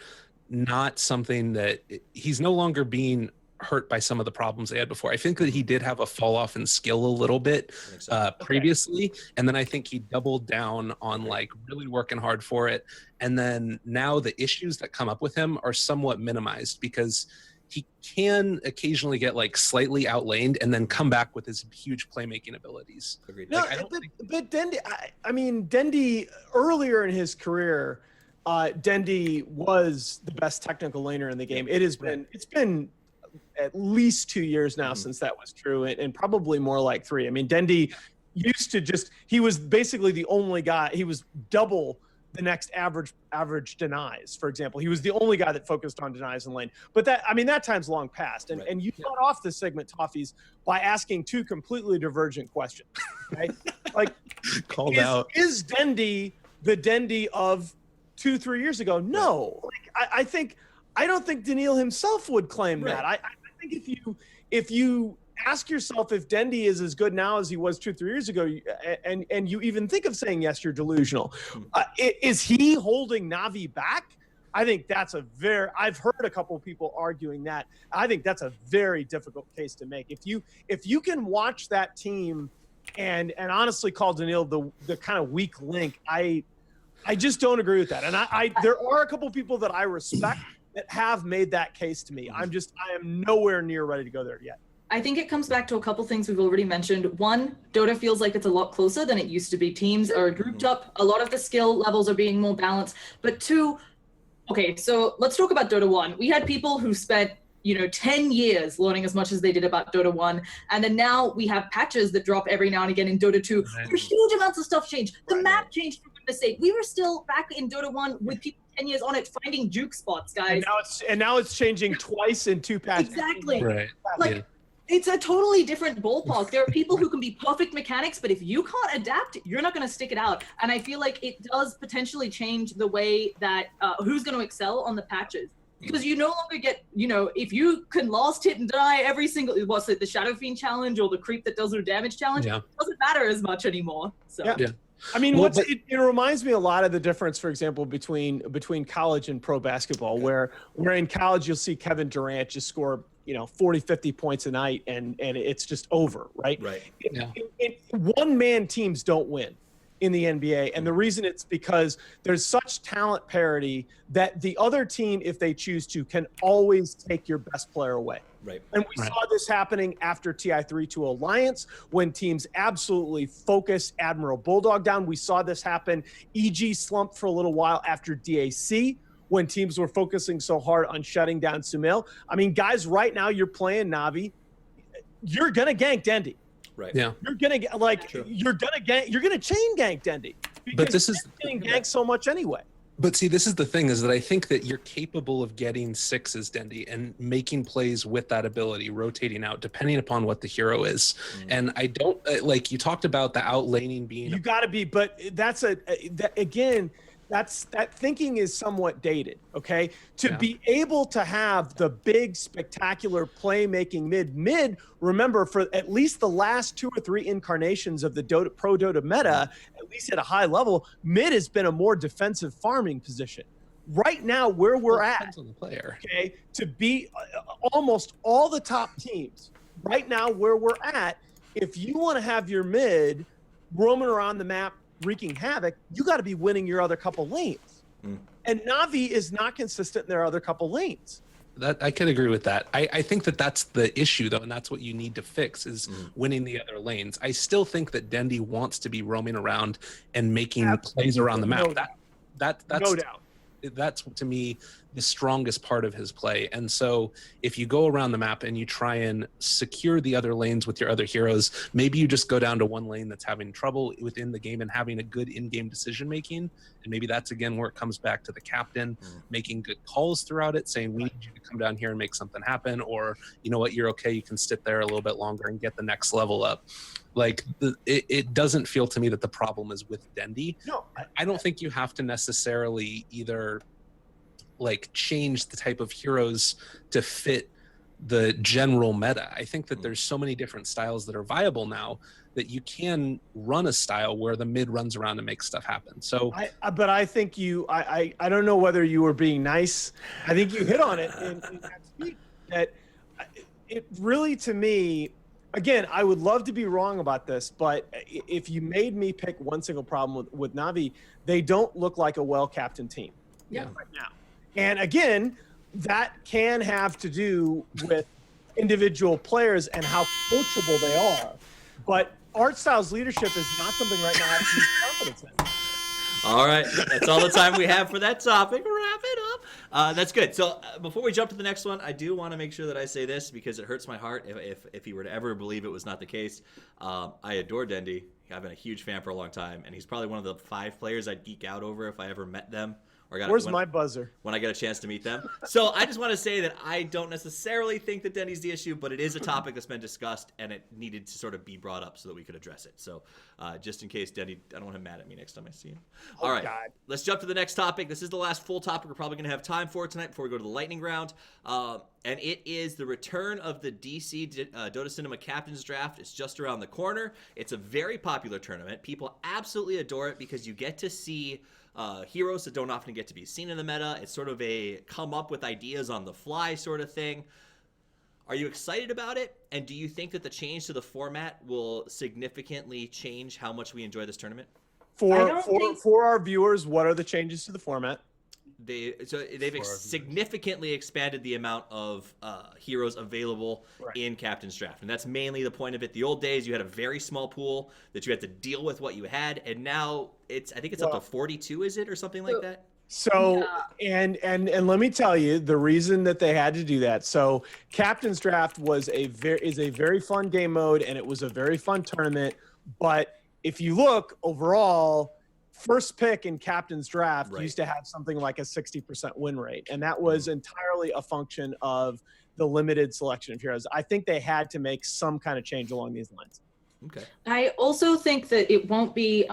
[SPEAKER 2] not something that he's no longer being hurt by some of the problems they had before. I think that he did have a fall off in skill a little bit previously. And then I think he doubled down on really working hard for it. And then now the issues that come up with him are somewhat minimized because he can occasionally get slightly outlaned and then come back with his huge playmaking abilities.
[SPEAKER 1] Agreed.
[SPEAKER 3] No, but Dendy, Dendy earlier in his career, Dendy was the best technical laner in the game. It's been at least 2 years now since that was true, and probably more like 3. I mean, Dendy used to he was basically the only guy. He was double the next average denies, for example. He was the only guy that focused on denies in lane. But that time's long past. And you got off this segment, Toffees, by asking 2 completely divergent questions. Right?
[SPEAKER 2] Out.
[SPEAKER 3] Is Dendy the Dendy of 2-3 years ago? No. I don't think Daniil himself would claim that. I think if you ask yourself if Dendy is as good now as he was 2-3 years ago, and you even think of saying yes, you're delusional. Is he holding Na'Vi back? I think that's I've heard a couple of people arguing that. I think that's a very difficult case to make. If you can watch that team and honestly call Daniil the kind of weak link, I just don't agree with that. And there are a couple of people that I respect that have made that case to me. I am nowhere near ready to go there yet.
[SPEAKER 4] I think it comes back to a couple things we've already mentioned. One, Dota feels like it's a lot closer than it used to be. Teams are grouped up. A lot of the skill levels are being more balanced. But 2, okay, so let's talk about Dota 1. We had people who spent 10 years learning as much as they did about Dota 1. And then now we have patches that drop every now and again in Dota 2. Where huge amounts of stuff changed. The map changed, for goodness sake. We were still back in Dota 1 with people 10 years on it finding juke spots, guys.
[SPEAKER 3] And now it's changing twice in 2 patches.
[SPEAKER 4] Exactly.
[SPEAKER 2] Right.
[SPEAKER 4] It's a totally different ballpark. There are people who can be perfect mechanics, but if you can't adapt, you're not going to stick it out. And I feel like it does potentially change the way that who's going to excel on the patches. Because you no longer get, if you can last hit and die every single, the Shadow Fiend challenge or the creep that does no damage challenge, it doesn't matter as much anymore. So.
[SPEAKER 3] Yeah. I mean, it reminds me a lot of the difference, for example, between college and pro basketball, where in college you'll see Kevin Durant just score 40, 50 points a night and it's just over, right?
[SPEAKER 1] Right.
[SPEAKER 3] One-man teams don't win in the NBA. And the reason it's because there's such talent parity that the other team, if they choose to, can always take your best player away.
[SPEAKER 1] Right.
[SPEAKER 3] And we saw this happening after TI3 to Alliance when teams absolutely focused Admiral Bulldog down. We saw this happen. EG slumped for a little while after DAC when teams were focusing so hard on shutting down Sumail. I mean, guys, right now you're playing Na'Vi. You're going to gank Dendy.
[SPEAKER 1] Right.
[SPEAKER 2] Yeah.
[SPEAKER 3] You're going to chain gank Dendy.
[SPEAKER 2] But this is
[SPEAKER 3] getting ganked so much anyway.
[SPEAKER 2] But see, this is the thing, is that I think that you're capable of getting sixes, Dendy, and making plays with that ability, rotating out, depending upon what the hero is. And I don't, like you talked about the outlaning being.
[SPEAKER 3] You got to be, but that's again, that thinking is somewhat dated. Okay, to be able to have the big spectacular playmaking mid. Remember, for at least the last 2 or 3 incarnations of the Pro Dota meta, at least at a high level, mid has been a more defensive farming position. Right now, where we're at,
[SPEAKER 2] on the player.
[SPEAKER 3] Okay, to beat almost all the top teams. Right now, where we're at, if you want to have your mid roaming around the map wreaking havoc, you got to be winning your other couple lanes. And Na'Vi is not consistent in their other couple lanes.
[SPEAKER 2] That I can agree with that. I think that that's the issue, though, and that's what you need to fix is winning the other lanes. I still think that Dendy wants to be roaming around and making plays around the map. That's
[SPEAKER 3] no doubt.
[SPEAKER 2] That's to me the strongest part of his play. And so if you go around the map and you try and secure the other lanes with your other heroes, maybe you just go down to one lane that's having trouble within the game and having a good in-game decision making. And maybe that's again where it comes back to the captain making good calls throughout it, saying we need you to come down here and make something happen, or you know what, you're okay, you can sit there a little bit longer and get the next level up. Like it doesn't feel to me that the problem is with Dendy.
[SPEAKER 3] No,
[SPEAKER 2] I don't think you have to necessarily either like change the type of heroes to fit the general meta. I think that there's so many different styles that are viable now that you can run a style where the mid runs around and makes stuff happen. So
[SPEAKER 3] but I think I don't know whether you were being nice. I think you hit on it in that speech, that it really, to me, again, I would love to be wrong about this, but if you made me pick one single problem with Na'Vi, they don't look like a well-captained team right now. And again, that can have to do with individual players and how coachable they are. But art styles leadership is not something right now I have confidence in.
[SPEAKER 1] All right, that's all the time we have for that topic. Wrap it up. That's good. So before we jump to the next one, I do want to make sure that I say this because it hurts my heart if he were to ever believe it was not the case. I adore Dendy. I've been a huge fan for a long time, and he's probably one of the 5 players I'd geek out over if I ever met them.
[SPEAKER 3] Where's my buzzer?
[SPEAKER 1] When I get a chance to meet them. So I just want to say that I don't necessarily think that Denny's the issue, but it is a topic that's been discussed, and it needed to sort of be brought up so that we could address it. So just in case Denny, I don't want him mad at me next time I see him. All right,
[SPEAKER 3] God.
[SPEAKER 1] Let's jump to the next topic. This is the last full topic we're probably going to have time for tonight before we go to the lightning round. And it is the return of the DC Dota Cinema Captain's Draft. It's just around the corner. It's a very popular tournament. People absolutely adore it because you get to see heroes that don't often get to be seen in the meta. It's sort of a come up with ideas on the fly sort of thing. Are you excited about it? And do you think that the change to the format will significantly change how much we enjoy this tournament?
[SPEAKER 3] For our viewers, what are the changes to the format?
[SPEAKER 1] They've significantly expanded the amount of heroes available in Captain's Draft, and that's mainly the point of it. The old days, you had a very small pool that you had to deal with what you had, and now I think it's up to 42, is it, or something like that?
[SPEAKER 3] So, and let me tell you the reason that they had to do that. So, Captain's Draft is a very fun game mode, and it was a very fun tournament. But if you look overall, first pick in Captain's Draft used to have something like a 60% win rate, and that was entirely a function of the limited selection of heroes. I think they had to make some kind of change along these lines.
[SPEAKER 1] Okay.
[SPEAKER 4] I also think that it won't be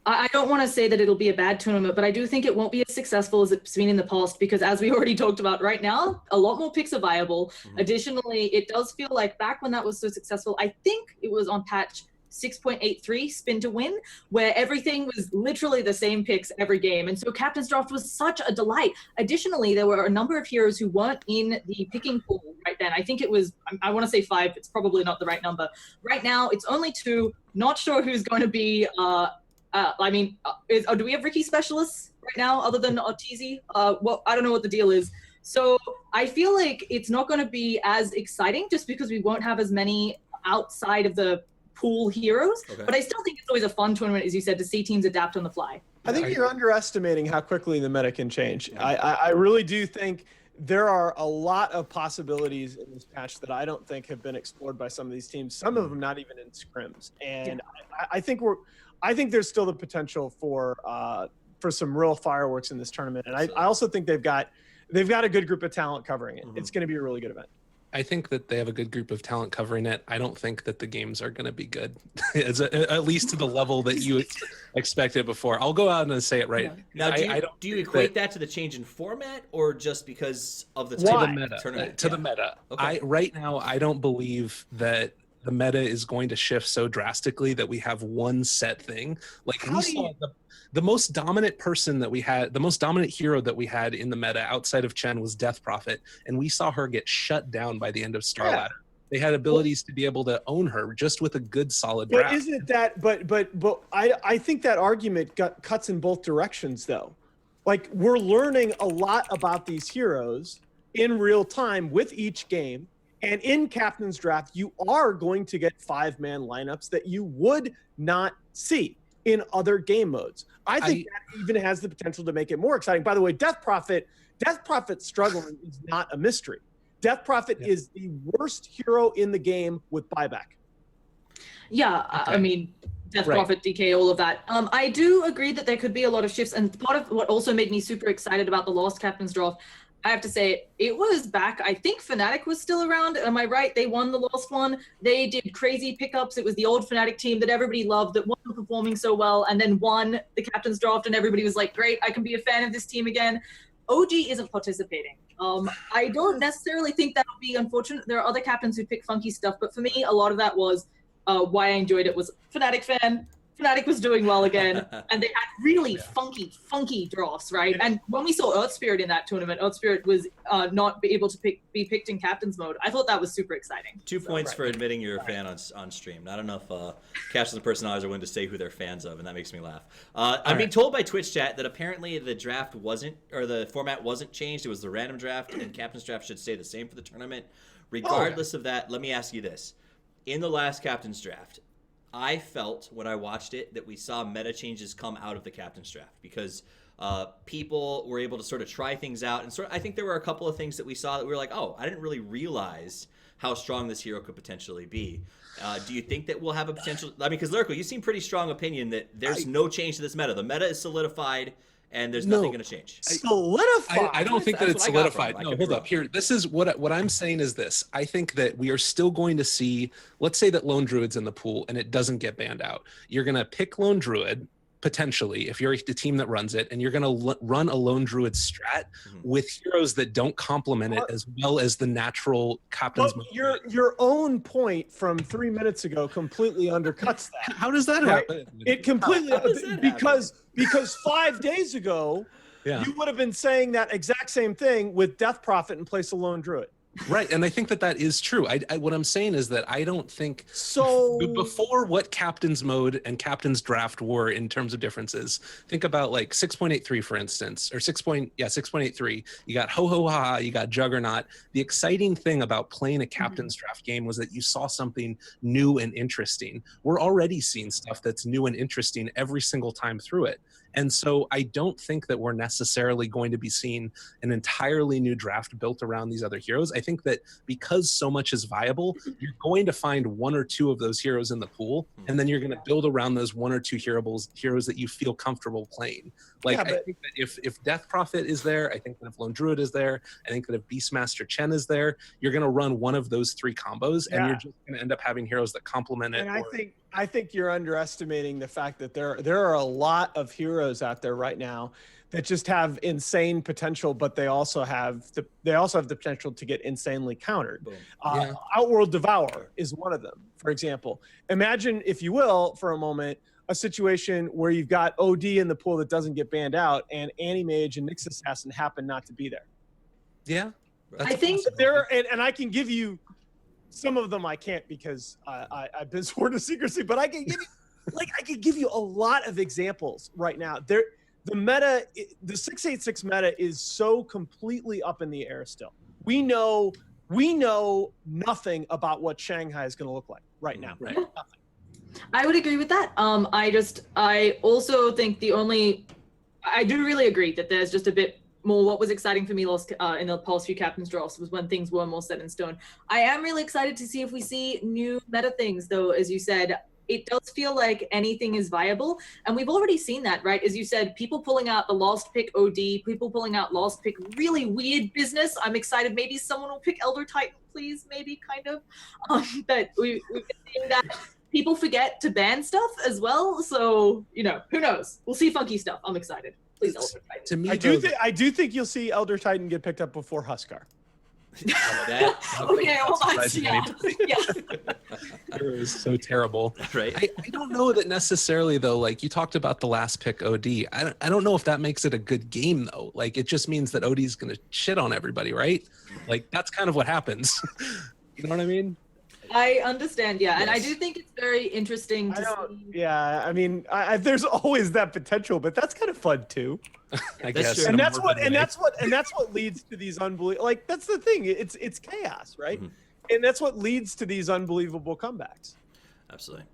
[SPEAKER 4] I don't want to say that it'll be a bad tournament, but I do think it won't be as successful as it's been in the past because, as we already talked about, right now a lot more picks are viable. Additionally, it does feel like back when that was so successful, I think it was on patch 6.83 spin to win, where everything was literally the same picks every game. And so Captain's Draft was such a delight. Additionally, there were a number of heroes who weren't in the picking pool right then. I think it was, I want to say 5. It's probably not the right number. Right now, it's only 2. Not sure who's going to be, do we have Ricky specialists right now other than Ortizi? Well, I don't know what the deal is. So I feel like it's not going to be as exciting just because we won't have as many outside of the pool heroes, but I still think it's always a fun tournament, as you said, to see teams adapt on the fly.
[SPEAKER 3] I think you're underestimating how quickly the meta can change. I really do think there are a lot of possibilities in this patch that I don't think have been explored by some of these teams. Some of them not even in scrims, and I think there's still the potential for for some real fireworks in this tournament. And I also think they've got a good group of talent covering it. It's going to be a really good event.
[SPEAKER 2] I think that they have a good group of talent covering it. I don't think that the games are going to be good, at least to the level that you expected before. I'll go out and say it right.
[SPEAKER 1] Now, do you equate that to the change in format, or just because of the type of
[SPEAKER 2] meta?
[SPEAKER 1] Tournament?
[SPEAKER 2] To the meta. Okay. Right now, I don't believe that the meta is going to shift so drastically that we have one set thing. Like we saw the most dominant person that we had, the most dominant hero that we had in the meta outside of Chen was Death Prophet, and we saw her get shut down by the end of Star Ladder. They had abilities to be able to own her just with a good solid draft.
[SPEAKER 3] But isn't that? But I think that argument cuts in both directions though. Like we're learning a lot about these heroes in real time with each game. And in Captain's Draft, you are going to get 5-man lineups that you would not see in other game modes. I think that even has the potential to make it more exciting. By the way, Death Prophet struggling is not a mystery. Death Prophet is the worst hero in the game with buyback.
[SPEAKER 4] Yeah, I mean, Death Prophet, DK, all of that. I do agree that there could be a lot of shifts. And part of what also made me super excited about the last Captain's Draft, I have to say, it was back. I think Fnatic was still around. Am I right? They won the last one. They did crazy pickups. It was the old Fnatic team that everybody loved, that wasn't performing so well, and then won the Captain's Draft, and everybody was like, great, I can be a fan of this team again. OG isn't participating. I don't necessarily think that would be unfortunate. There are other captains who pick funky stuff, but for me, a lot of that was why I enjoyed it was Fnatic fan. Fnatic was doing well again, and they had really funky drafts, right? And when we saw Earth Spirit in that tournament, Earth Spirit was not able to be picked in captain's mode. I thought that was super exciting.
[SPEAKER 1] 2 points for admitting you're a fan on stream. Not enough captains and personalities are willing to say who they're fans of, and that makes me laugh. I'm being told by Twitch chat that apparently the draft wasn't, or the format wasn't changed. It was the random draft, and captain's draft should stay the same for the tournament. Regardless of that, let me ask you this. In the last captain's draft, I felt when I watched it that we saw meta changes come out of the captain's draft because people were able to sort of try things out. And I think there were a couple of things that we saw that we were like, oh, I didn't really realize how strong this hero could potentially be. Do you think that we'll have a potential? I mean, because Lyrical, you seem pretty strong opinion that there's no change to this meta. The meta is solidified. And there's nothing going to change.
[SPEAKER 3] Solidified.
[SPEAKER 2] I don't think that it's solidified. No, hold up. Here, this is what I'm saying is this. I think that we are still going to see, let's say that Lone Druid's in the pool and it doesn't get banned out. You're going to pick Lone Druid, potentially, if you're the team that runs it, and you're going to run a Lone Druid strat with heroes that don't complement it as well as the natural captain's mode.
[SPEAKER 3] Your own point from 3 minutes ago completely undercuts that.
[SPEAKER 2] How does that happen?
[SPEAKER 3] It completely because 5 days ago you would have been saying that exact same thing with Death Prophet in place of Lone Druid.
[SPEAKER 2] Right, and I think that is true. What I'm saying is that I don't think before what captain's mode and captain's draft were in terms of differences. Think about like 6.83 for instance, or 6.83. You got Ho Ho Ha, you got Juggernaut. The exciting thing about playing a captain's draft game was that you saw something new and interesting. We're already seeing stuff that's new and interesting every single time through it. And so I don't think that we're necessarily going to be seeing an entirely new draft built around these other heroes. I think that because so much is viable, you're going to find 1 or 2 of those heroes in the pool, and then you're going to build around those 1 or 2 heroes that you feel comfortable playing. Like, I think that if Death Prophet is there, I think that if Lone Druid is there, I think that if Beastmaster Chen is there, you're going to run one of those 3 combos, and you're just going to end up having heroes that complement it.
[SPEAKER 3] And I think you're underestimating the fact that there are a lot of heroes out there right now that just have insane potential, but they also have the potential to get insanely countered. Outworld Devourer is one of them, for example. Imagine, if you will, for a moment, a situation where you've got OD in the pool that doesn't get banned out, and Anti-Mage and Nyx Assassin happen not to be there.
[SPEAKER 2] Yeah,
[SPEAKER 4] I think
[SPEAKER 3] there, and I can give you some of them. I can't because I've been sworn to secrecy, but I can give you a lot of examples right now. The meta, the 686 meta is so completely up in the air still. We know nothing about what Shanghai is going to look like right now.
[SPEAKER 2] Right.
[SPEAKER 3] Nothing.
[SPEAKER 4] I would agree with that. I also think I do really agree that there's just a bit more. What was exciting for me in the past few captain's drafts was when things were more set in stone. I am really excited to see if we see new meta things, though. As you said, it does feel like anything is viable. And we've already seen that, right? As you said, people pulling out the last pick OD, people pulling out last pick really weird business. I'm excited. Maybe someone will pick Elder Titan, please, maybe, kind of. But we've been seeing that. People forget to ban stuff as well. So, you know, who knows? We'll see funky stuff. I'm excited. Please, Elder Titan.
[SPEAKER 2] To me,
[SPEAKER 3] I do think you'll see Elder Titan get picked up before Huskar.
[SPEAKER 4] Okay, well, that's, yeah.
[SPEAKER 2] It was so terrible.
[SPEAKER 1] Right.
[SPEAKER 2] I don't know that necessarily though. Like you talked about the last pick OD. I don't know if that makes it a good game though. Like it just means that OD is gonna shit on everybody, right? Like that's kind of what happens. You know what I mean?
[SPEAKER 4] I understand, yeah,
[SPEAKER 1] Yes.
[SPEAKER 4] and I do think it's very interesting to see.
[SPEAKER 3] Yeah, I mean, there's always that potential, but that's kind of fun too.
[SPEAKER 2] I
[SPEAKER 1] That's
[SPEAKER 2] guess.
[SPEAKER 1] true.
[SPEAKER 2] in
[SPEAKER 3] And
[SPEAKER 2] a
[SPEAKER 3] that's
[SPEAKER 2] more
[SPEAKER 3] what
[SPEAKER 2] fun
[SPEAKER 3] and
[SPEAKER 2] way.
[SPEAKER 3] that's what leads to these unbelievable. Like that's the thing. It's chaos, right?
[SPEAKER 1] Mhm.
[SPEAKER 3] And that's what leads to these unbelievable comebacks.
[SPEAKER 1] Absolutely.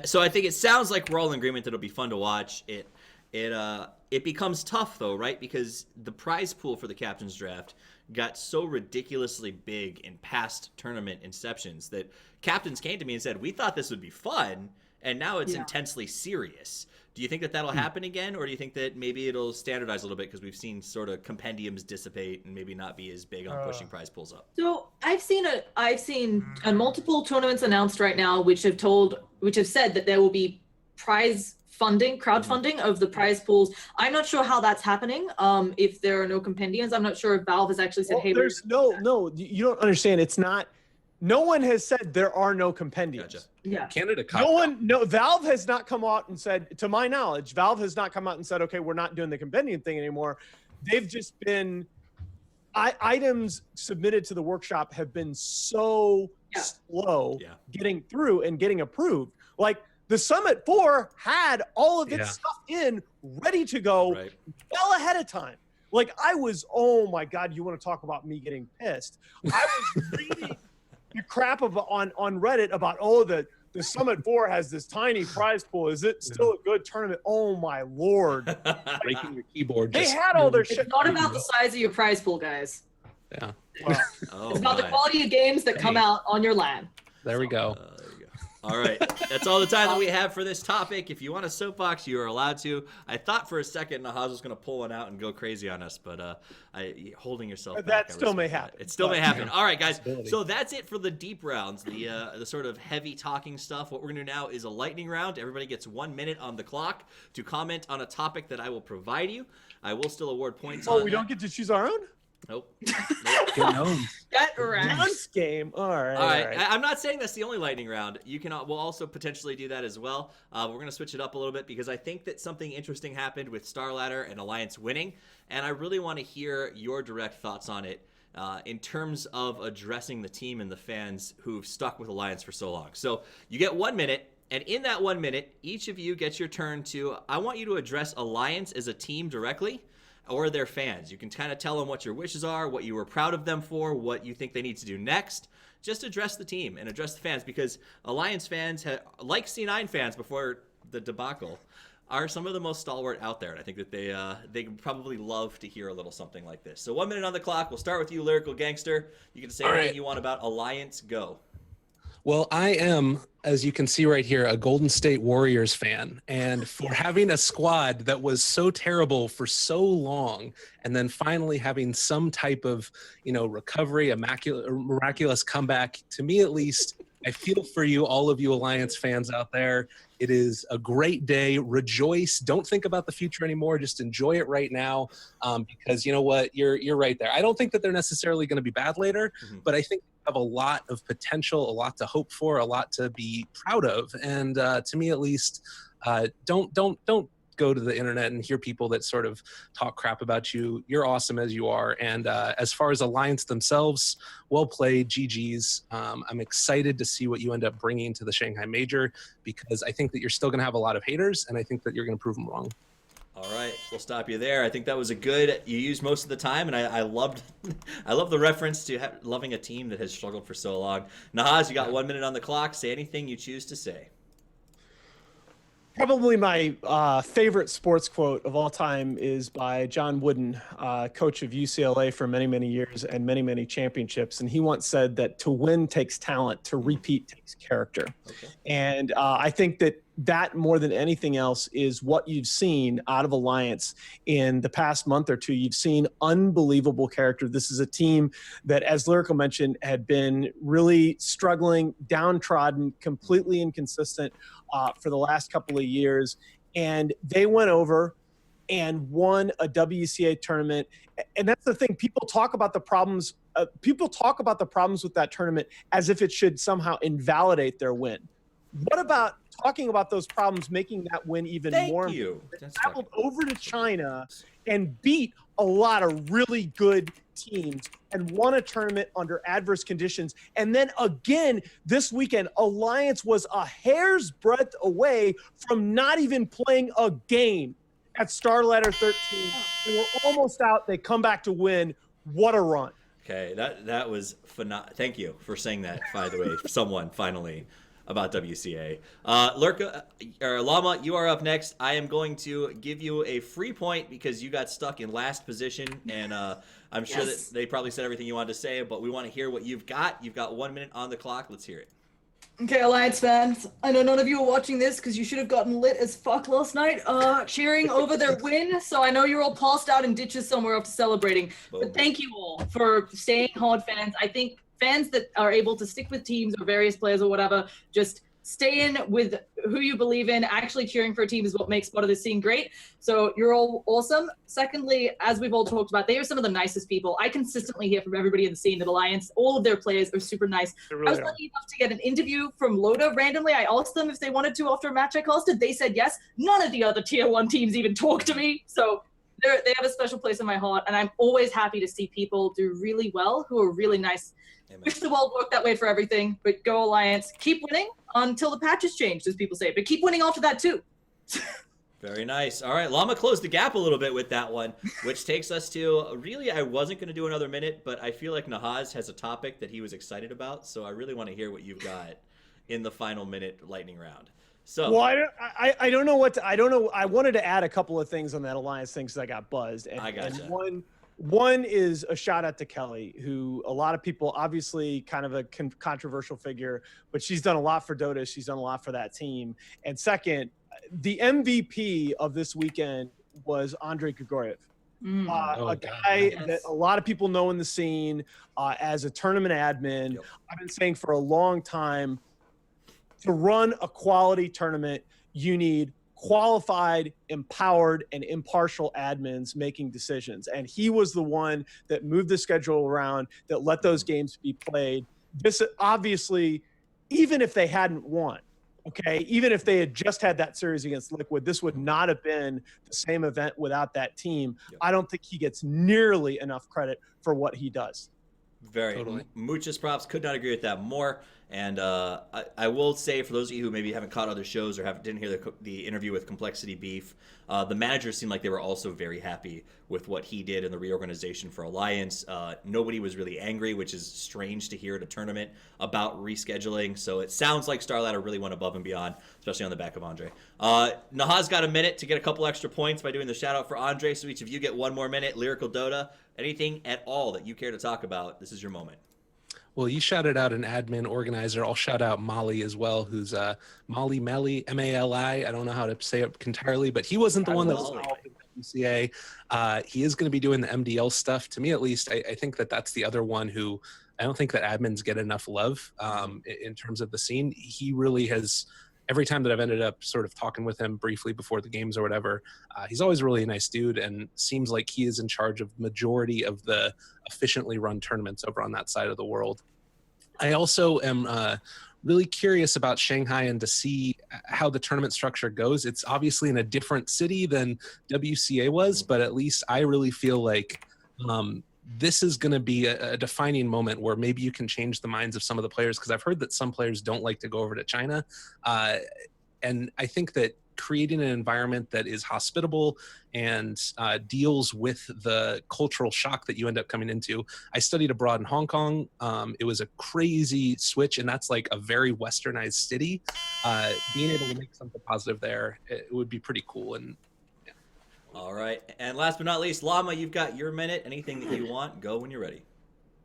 [SPEAKER 1] So I think it sounds like we're all in agreement that it'll be fun to watch. It becomes tough though, right? Because the prize pool for the captain's draft got so ridiculously big in past tournament inceptions that captains came to me and said, "We thought this would be fun, and now it's
[SPEAKER 4] Yeah.
[SPEAKER 1] intensely serious." Do you think that that'll happen again, or do you think that maybe it'll standardize a little bit because we've seen sort of compendiums dissipate and maybe not be as big on pushing prize pools up?
[SPEAKER 4] So I've seen multiple tournaments announced right now, which have said that there will be prize funding, crowdfunding of the prize pools. I'm not sure how that's happening. If there are no compendiums, I'm not sure if Valve has actually said,
[SPEAKER 3] Well,
[SPEAKER 4] "Hey,
[SPEAKER 3] there's no. You don't understand. It's not. No one has said there are no compendiums.
[SPEAKER 1] Gotcha.
[SPEAKER 4] yeah."
[SPEAKER 2] Canada
[SPEAKER 3] Valve has not come out and said, to my knowledge, Valve has not come out and said, okay, we're not doing the compendium thing anymore. They've just been items submitted to the workshop have been so
[SPEAKER 4] Yeah.
[SPEAKER 3] slow
[SPEAKER 1] Yeah.
[SPEAKER 3] getting through and getting approved. Like the Summit 4 had all of its
[SPEAKER 2] Yeah.
[SPEAKER 3] stuff in ready to go
[SPEAKER 1] Right.
[SPEAKER 3] well ahead of time. Like I was, oh my God, you want to talk about me getting pissed. I was reading the crap about, on Reddit about, the Summit 4 has this tiny prize pool. Is it still a good tournament? Oh my Lord.
[SPEAKER 2] breaking your keyboard.
[SPEAKER 3] They
[SPEAKER 2] just-
[SPEAKER 3] had all their shit.
[SPEAKER 4] It's not about the size of your prize pool, guys.
[SPEAKER 2] Yeah.
[SPEAKER 3] Well,
[SPEAKER 1] Oh,
[SPEAKER 4] It's about the
[SPEAKER 1] my.
[SPEAKER 4] quality of games that come
[SPEAKER 2] Hey.
[SPEAKER 4] out on your LAN.
[SPEAKER 2] There we go.
[SPEAKER 1] There you go. All right. That's all the time that we have for this topic. If you want a soapbox, you are allowed to. I thought for a second Nahaz was going to pull one out and go crazy on us, but holding yourself
[SPEAKER 3] That
[SPEAKER 1] back. I
[SPEAKER 3] still may
[SPEAKER 1] respect
[SPEAKER 3] happen,
[SPEAKER 1] It still may
[SPEAKER 3] but-
[SPEAKER 1] happen. All right, guys.
[SPEAKER 2] Possibility.
[SPEAKER 1] So that's it for the deep rounds, the sort of heavy talking stuff. What we're going to do now is a lightning round. Everybody gets 1 minute on the clock to comment on a topic that I will provide you. I will still award points on
[SPEAKER 3] we
[SPEAKER 1] that.
[SPEAKER 3] don't get to choose our own?
[SPEAKER 1] Nope.
[SPEAKER 2] Get known.
[SPEAKER 4] Get wrecked.
[SPEAKER 3] Once game. All right.
[SPEAKER 1] All right. I'm not saying that's the only lightning round. We'll also potentially do that as well. We're going to switch it up a little bit because I think that something interesting happened with Star Ladder and Alliance winning, and I really want to hear your direct thoughts on it in terms of addressing the team and the fans who've stuck with Alliance for so long. So you get 1 minute. And in that 1 minute, each of you gets your turn to, I want you to address Alliance as a team directly or their fans. You can kind of tell them what your wishes are, what you were proud of them for, what you think they need to do next. Just address the team and address the fans because Alliance fans, like C9 fans before the debacle, are some of the most stalwart out there. And I think that they probably love to hear a little something like this. So 1 minute on the clock. We'll start with you, Lyrical Gangster. You can say anything you want about Alliance. Go.
[SPEAKER 2] Well, I am, as you can see right here, a Golden State Warriors fan. And for having a squad that was so terrible for so long, and then finally having some type of, recovery, a miraculous comeback, to me at least, I feel for you, all of you Alliance fans out there. It is a great day. Rejoice. Don't think about the future anymore. Just enjoy it right now, because you know what? You're right there. I don't think that they're necessarily going to be bad later, but I think have a lot of potential, a lot to hope for, a lot to be proud of. And to me, at least, don't go to the internet and hear people that sort of talk crap about you. You're awesome as you are. And as far as Alliance themselves, well played, GG's. I'm excited to see what you end up bringing to the Shanghai Major because I think that you're still going to have a lot of haters, and I think that you're going to prove them wrong.
[SPEAKER 1] All right, we'll stop you there. I think that was a good. You used most of the time, and I loved, I love the reference to loving a team that has struggled for so long. Nahaz, you got 1 minute on the clock. Say anything you choose to say.
[SPEAKER 3] Probably my favorite sports quote of all time is by John Wooden, coach of UCLA for many, many years and many, many championships. And he once said that to win takes talent, to repeat takes character.
[SPEAKER 1] Okay.
[SPEAKER 3] And I think that more than anything else is what you've seen out of Alliance in the past month or two. You've seen unbelievable character. This is a team that, as Lyrical mentioned, had been really struggling, downtrodden, completely inconsistent for the last couple of years. And they went over and won a WCA tournament. And that's the thing. People talk about the problems. People talk about the problems with that tournament as if it should somehow invalidate their win. What about talking about those problems, making that win even more?
[SPEAKER 1] Thank you.
[SPEAKER 3] They traveled over to China and beat a lot of really good teams and won a tournament under adverse conditions. And then again, this weekend, Alliance was a hair's breadth away from not even playing a game at Star Ladder 13. They were almost out. They come back to win. What a run.
[SPEAKER 1] Okay, that was phenomenal. Thank you for saying that, by the way, someone finally about WCA. Llama, you are up next. I am going to give you a free point because you got stuck in last position, and I'm sure that they probably said everything you wanted to say, but we want to hear what you've got. You've got 1 minute on the clock. Let's hear it.
[SPEAKER 4] Okay, Alliance fans, I know none of you are watching this because you should have gotten lit as fuck last night, cheering over their win. So I know you're all passed out in ditches somewhere after celebrating. But thank you all for staying hard, fans. I think fans that are able to stick with teams or various players or whatever, just stay in with who you believe in. Actually cheering for a team is what makes part of this scene great. So you're all awesome. Secondly, as we've all talked about, they are some of the nicest people. I consistently hear from everybody in the scene that Alliance, all of their players are super nice.
[SPEAKER 3] Really
[SPEAKER 4] I was lucky enough to get an interview from Loda randomly. I asked them if they wanted to after a match I costed. They said yes. None of the other tier 1 teams even talked to me. So they have a special place in my heart, and I'm always happy to see people do really well who are really nice.
[SPEAKER 1] Amen.
[SPEAKER 4] Wish the world worked that way for everything, but go Alliance. Keep winning until the patches changed, as people say, but keep winning after that too.
[SPEAKER 1] Very nice. All right, Llama closed the gap a little bit with that one, which takes us to, really, I wasn't going to do another minute, but I feel like Nahaz has a topic that he was excited about, so I really want to hear what you've got in the final minute lightning round. So,
[SPEAKER 3] well, I don't know what to, I don't know. I wanted to add a couple of things on that Alliance thing because I got buzzed. And,
[SPEAKER 1] I gotcha.
[SPEAKER 3] and one is a shout out to Kelly, who a lot of people, obviously kind of a controversial figure, but she's done a lot for Dota. She's done a lot for that team. And second, the MVP of this weekend was Andrei Grigoriev. A guy that a lot of people know in the scene as a tournament admin.
[SPEAKER 1] Yep.
[SPEAKER 3] I've been saying for a long time, to run a quality tournament, you need qualified, empowered, and impartial admins making decisions. And he was the one that moved the schedule around, that let those games be played. This obviously, even if they hadn't won, okay, even if they had just had that series against Liquid, this would not have been the same event without that team.
[SPEAKER 1] Yep.
[SPEAKER 3] I don't think he gets nearly enough credit for what he does.
[SPEAKER 1] Very
[SPEAKER 2] Totally.
[SPEAKER 1] muchas props. Could not agree with that more. And I will say, for those of you who maybe haven't caught other shows or didn't hear the interview with Complexity Beef, the managers seemed like they were also very happy with what he did in the reorganization for Alliance. Nobody was really angry, which is strange to hear at a tournament about rescheduling. So it sounds like StarLadder really went above and beyond, especially on the back of Andre. Nahaz got a minute to get a couple extra points by doing the shout out for Andre. So each of you get 1 more minute. Lyrical Dota, anything at all that you care to talk about, this is your moment.
[SPEAKER 2] Well, you shouted out an admin organizer. I'll shout out Molly as well, who's Molly Melly, M-A-L-I. I don't know how to say it entirely, but he wasn't the one that was involved in WCA. He is going to be doing the MDL stuff. To me, at least, I think that's the other one who I don't think that admins get enough love in terms of the scene. He really has, every time that I've ended up sort of talking with him briefly before the games or whatever, he's always a really nice dude and seems like he is in charge of majority of the efficiently run tournaments over on that side of the world. I also am really curious about Shanghai and to see how the tournament structure goes. It's obviously in a different city than WCA was, but at least I really feel like this is going to be a defining moment where maybe you can change the minds of some of the players, because I've heard that some players don't like to go over to China. And I think that creating an environment that is hospitable and deals with the cultural shock that you end up coming into. I studied abroad in Hong Kong. It was a crazy switch, and that's like a very westernized city. Being able to make something positive there, it would be pretty cool. And
[SPEAKER 1] All right. And last but not least, Llama, you've got your minute. Anything that you want, go when you're ready.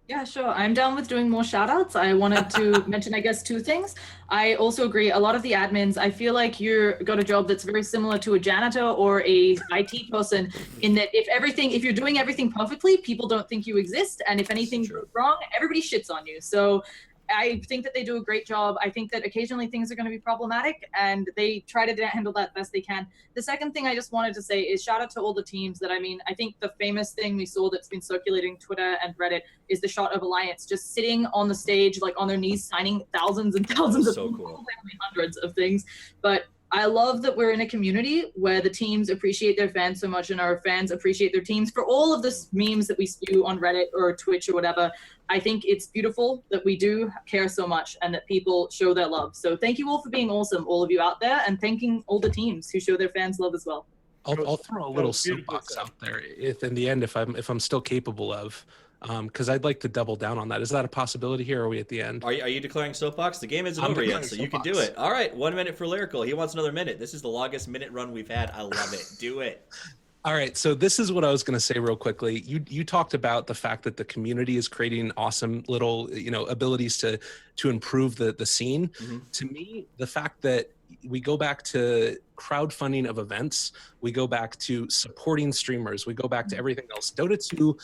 [SPEAKER 4] Yeah, sure. I'm down with doing more shout outs. I wanted to mention, I guess, two things. I also agree, a lot of the admins, I feel like you've got a job that's very similar to a janitor or a IT person, in that if you're doing everything perfectly, people don't think you exist. And if anything goes wrong, everybody shits on you. So I think that they do a great job. I think that occasionally things are going to be problematic, and they try to handle that best they can. The second thing I just wanted to say is shout out to all the teams I think the famous thing we saw that's been circulating Twitter and Reddit is the shot of Alliance just sitting on the stage, like on their knees, signing thousands and thousands of
[SPEAKER 1] cool.
[SPEAKER 4] hundreds of things. But I love that we're in a community where the teams appreciate their fans so much, and our fans appreciate their teams for all of the memes that we spew on Reddit or Twitch or whatever. I think it's beautiful that we do care so much and that people show their love. So thank you all for being awesome, all of you out there, and thanking all the teams who show their fans love as well.
[SPEAKER 2] I'll throw a little soapbox out there if in the end, if I'm still capable of, because I'd like to double down on that. Is that a possibility here, or are we at the end?
[SPEAKER 1] Are you declaring soapbox? The game isn't over yet, so you can do it. All right, 1 minute for Lyrical. He wants another minute. This is the longest minute run we've had. I love it. Do it.
[SPEAKER 2] All right, so this is what I was going to say real quickly. You talked about the fact that the community is creating awesome little, abilities to improve the scene. Mm-hmm. To me, the fact that we go back to crowdfunding of events, we go back to supporting streamers, we go back to everything else. Dota 2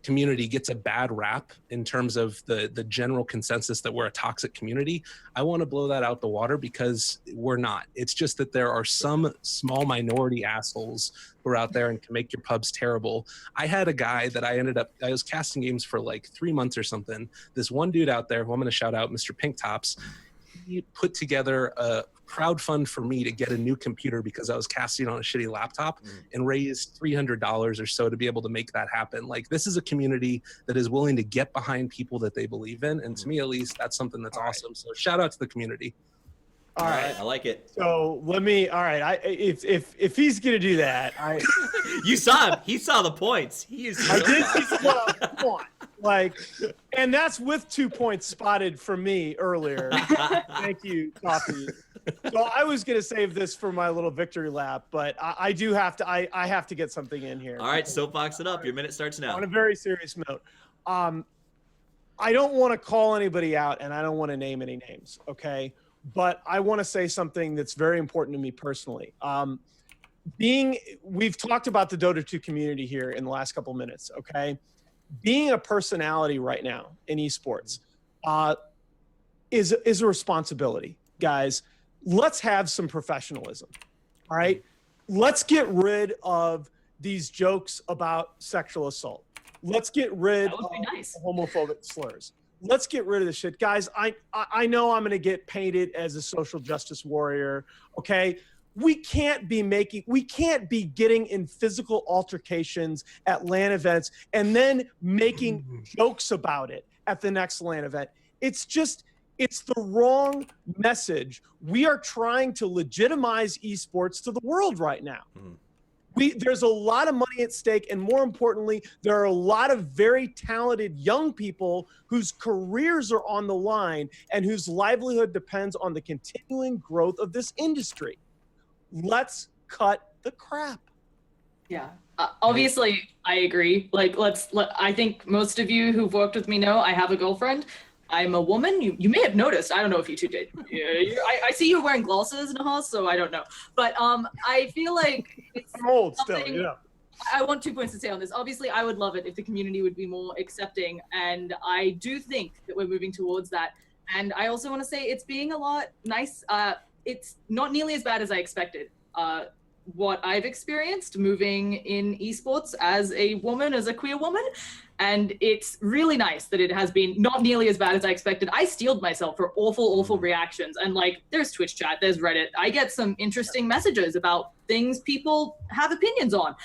[SPEAKER 2] community gets a bad rap in terms of the general consensus that we're a toxic community. I want to blow that out the water, because we're not. It's just that there are some small minority assholes who are out there and can make your pubs terrible. I had a guy that I was casting games for like 3 months or something. This one dude out there, who I'm going to shout out, Mr. Pink Tops, he put together a crowdfund for me to get a new computer because I was casting on a shitty laptop, and raised $300 or so to be able to make that happen. Like, this is a community that is willing to get behind people that they believe in. And to me, at least, that's something that's awesome. So shout out to the community.
[SPEAKER 1] All right, I like it.
[SPEAKER 3] So if he's gonna do that,
[SPEAKER 1] you saw him. He saw the points.
[SPEAKER 3] I did see what I want. Like, and that's with 2 points spotted from me earlier. Thank you, Coffee. So I was gonna save this for my little victory lap, but I do have to. I have to get something in here.
[SPEAKER 1] All right, soapbox it up. Your minute starts now.
[SPEAKER 3] On a very serious note, I don't want to call anybody out, and I don't want to name any names. Okay. But I want to say something that's very important to me personally. We've talked about the Dota 2 community here in the last couple minutes, okay? Being a personality right now in esports is a responsibility. Guys, let's have some professionalism, all right? Let's get rid of these jokes about sexual assault. Let's get rid of homophobic slurs. Let's get rid of this shit. Guys, I know I'm going to get painted as a social justice warrior, okay? We can't be getting in physical altercations at LAN events and then making jokes about it at the next LAN event. It's the wrong message. We are trying to legitimize esports to the world right now. There's a lot of money at stake, and more importantly, there are a lot of very talented young people whose careers are on the line and whose livelihood depends on the continuing growth of this industry. Let's cut the crap.
[SPEAKER 4] Yeah. Obviously, I agree. I think most of you who've worked with me know I have a girlfriend. I'm a woman. You may have noticed. I don't know if you two did. I see you're wearing glasses, Nahaz, so I don't know. But I feel like it's
[SPEAKER 3] I'm old still, yeah.
[SPEAKER 4] I want 2 points to say on this. Obviously, I would love it if the community would be more accepting, and I do think that we're moving towards that. And I also want to say it's being a lot nice. It's not nearly as bad as I expected. What I've experienced moving in esports as a woman, as a queer woman, and it's really nice that it has been not nearly as bad as I expected. I steeled myself for awful reactions, and there's Twitch chat, there's Reddit. I get some interesting messages about things people have opinions on,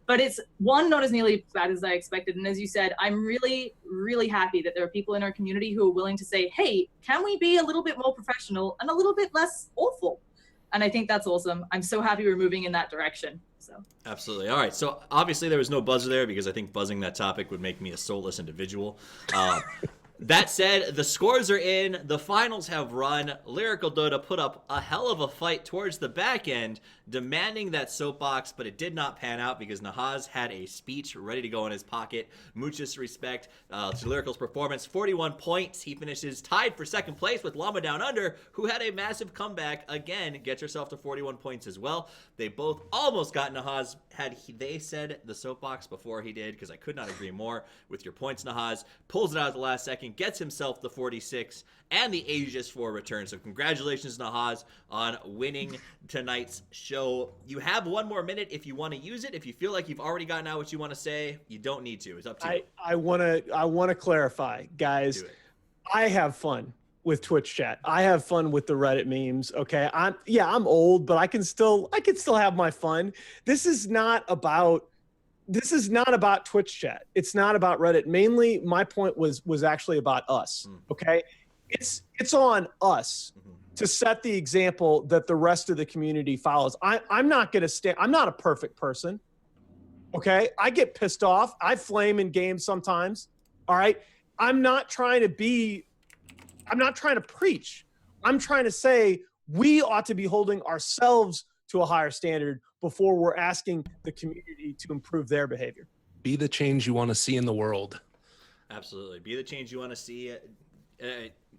[SPEAKER 4] but it's not as nearly as bad as I expected. And as you said, I'm really happy that there are people in our community who are willing to say, hey, can we be a little bit more professional and a little bit less awful? And I think that's awesome. I'm so happy we're moving in that direction. So
[SPEAKER 1] Absolutely. All right. So obviously there was no buzzer there because I think buzzing that topic would make me a soulless individual. That said, the scores are in. The finals have run. Lyrical Dota put up a hell of a fight towards the back end, demanding that soapbox, but it did not pan out because Nahaz had a speech ready to go in his pocket. Muchos respect to Lyrical's performance. 41 points. He finishes tied for second place with LLamaDownUnder, who had a massive comeback. Again, gets herself to 41 points as well. They both almost got Nahaz had they said the soapbox before he did, because I could not agree more with your points. Nahaz pulls it out at the last second, gets himself the 46 and the Aegis 4 return. So congratulations, Nahaz, on winning tonight's show. You have one more minute if you want to use it. If you feel like you've already gotten out what you want to say, you don't need to. It's up to you.
[SPEAKER 3] I want to clarify, guys. I have fun with Twitch chat. I have fun with the Reddit memes. Okay. I'm old, but I can still have my fun. This is not about Twitch chat. It's not about Reddit. Mainly my point was actually about us. Okay. It's on us to set the example that the rest of the community follows. I'm not going to stand. I'm not a perfect person. Okay. I get pissed off. I flame in games sometimes. All right. I'm not trying to preach. I'm trying to say we ought to be holding ourselves to a higher standard before we're asking the community to improve their behavior.
[SPEAKER 2] Be the change you want to see in the world.
[SPEAKER 1] Absolutely. Be the change you want to see.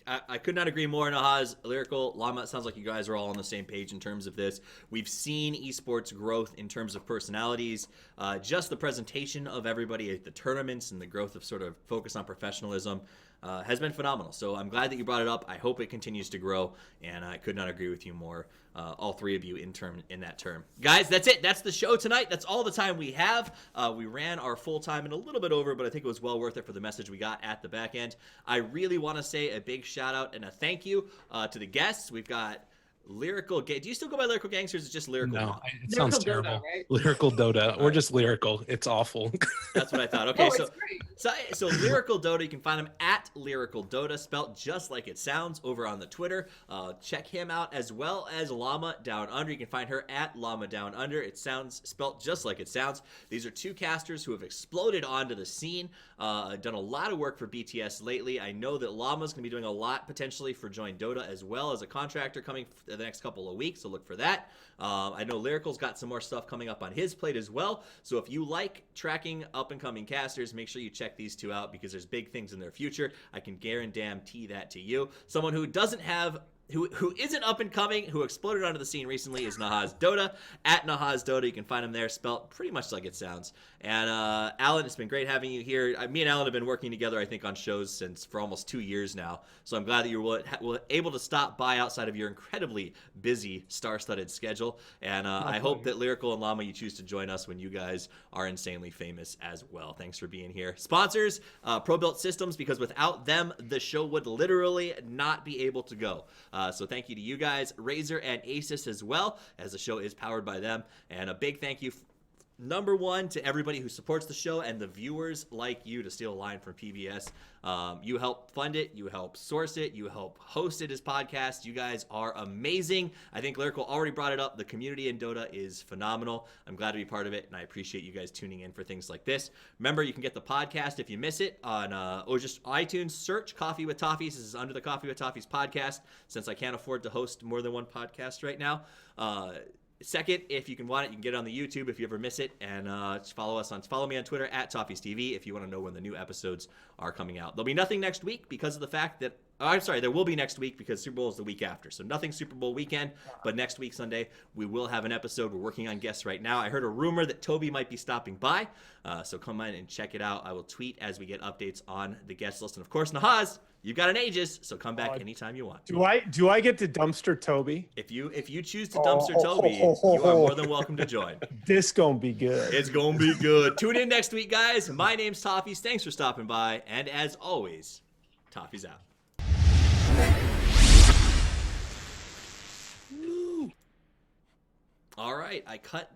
[SPEAKER 1] I could not agree more. Nahaz, Lyrical, Llama, it sounds like you guys are all on the same page in terms of this. We've seen esports growth in terms of personalities. Just the presentation of everybody at the tournaments and the growth of sort of focus on professionalism has been phenomenal. So I'm glad that you brought it up. I hope it continues to grow, and I could not agree with you more. All three of you in that term. Guys, that's it. That's the show tonight. That's all the time we have. We ran our full time and a little bit over, but I think it was well worth it for the message we got at the back end. I really want to say a big shout out and a thank you to the guests. We've got Lyrical. Do you still go by Lyrical Gangs, or is it just Lyrical?
[SPEAKER 2] No, it sounds
[SPEAKER 4] Lyrical
[SPEAKER 2] terrible.
[SPEAKER 4] Dota, right?
[SPEAKER 2] Lyrical Dota, or just Lyrical. It's awful.
[SPEAKER 1] That's what I thought. Okay,
[SPEAKER 4] Oh, it's great.
[SPEAKER 1] so Lyrical Dota, you can find him at Lyrical Dota, spelt just like it sounds, over on the Twitter. Check him out, as well as LLamaDownUnder. You can find her at LLamaDownUnder. It sounds spelt just like it sounds. These are two casters who have exploded onto the scene. Done a lot of work for BTS lately. I know that Llama's going to be doing a lot potentially for Join Dota, as well as a contractor coming the next couple of weeks, so look for that. I know Lyrical's got some more stuff coming up on his plate as well, so if you like tracking up-and-coming casters, make sure you check these two out because there's big things in their future. I can guarantee that to you. Someone who doesn't have who isn't up and coming, who exploded onto the scene recently, is Nahaz Dota. At Nahaz Dota, you can find him there, spelt pretty much like it sounds. And Alan, it's been great having you here. Me and Alan have been working together, I think, on shows for almost 2 years now. So I'm glad that you were able to stop by outside of your incredibly busy, star-studded schedule. And I hope that Lyrical and Llama, you choose to join us when you guys are insanely famous as well. Thanks for being here. Sponsors, Pro-Built Systems, because without them, the show would literally not be able to go. So thank you to you guys, Razor and Asus as well, as the show is powered by them. And a big thank you, number one, to everybody who supports the show and the viewers like you, to steal a line from PBS. You help fund it, you help source it, you help host it as podcasts. You guys are amazing. I think Lyrical already brought it up. The community in Dota is phenomenal. I'm glad to be part of it, and I appreciate you guys tuning in for things like this. Remember, you can get the podcast if you miss it on or just iTunes. Search Coffee with Toffees. This is under the Coffee with Toffees podcast, since I can't afford to host more than one podcast right now. Second, if you can want it, you can get it on the YouTube if you ever miss it, and just follow me on Twitter at ToffeesTV if you want to know when the new episodes are coming out. There'll be nothing next week because of the fact that there will be next week because Super Bowl is the week after. So nothing Super Bowl weekend, but next week, Sunday, we will have an episode. We're working on guests right now. I heard a rumor that Toby might be stopping by, so come in and check it out. I will tweet as we get updates on the guest list. And of course, Nahaz, you've got an Aegis, so come back anytime you want.
[SPEAKER 3] Do I get to dumpster Toby?
[SPEAKER 1] If you choose to dumpster Toby, you are more than welcome to join.
[SPEAKER 3] This gonna be good.
[SPEAKER 1] It's gonna be good. Tune in next week, guys. My name's Toffees. Thanks for stopping by, and as always, Toffees out. All right, I cut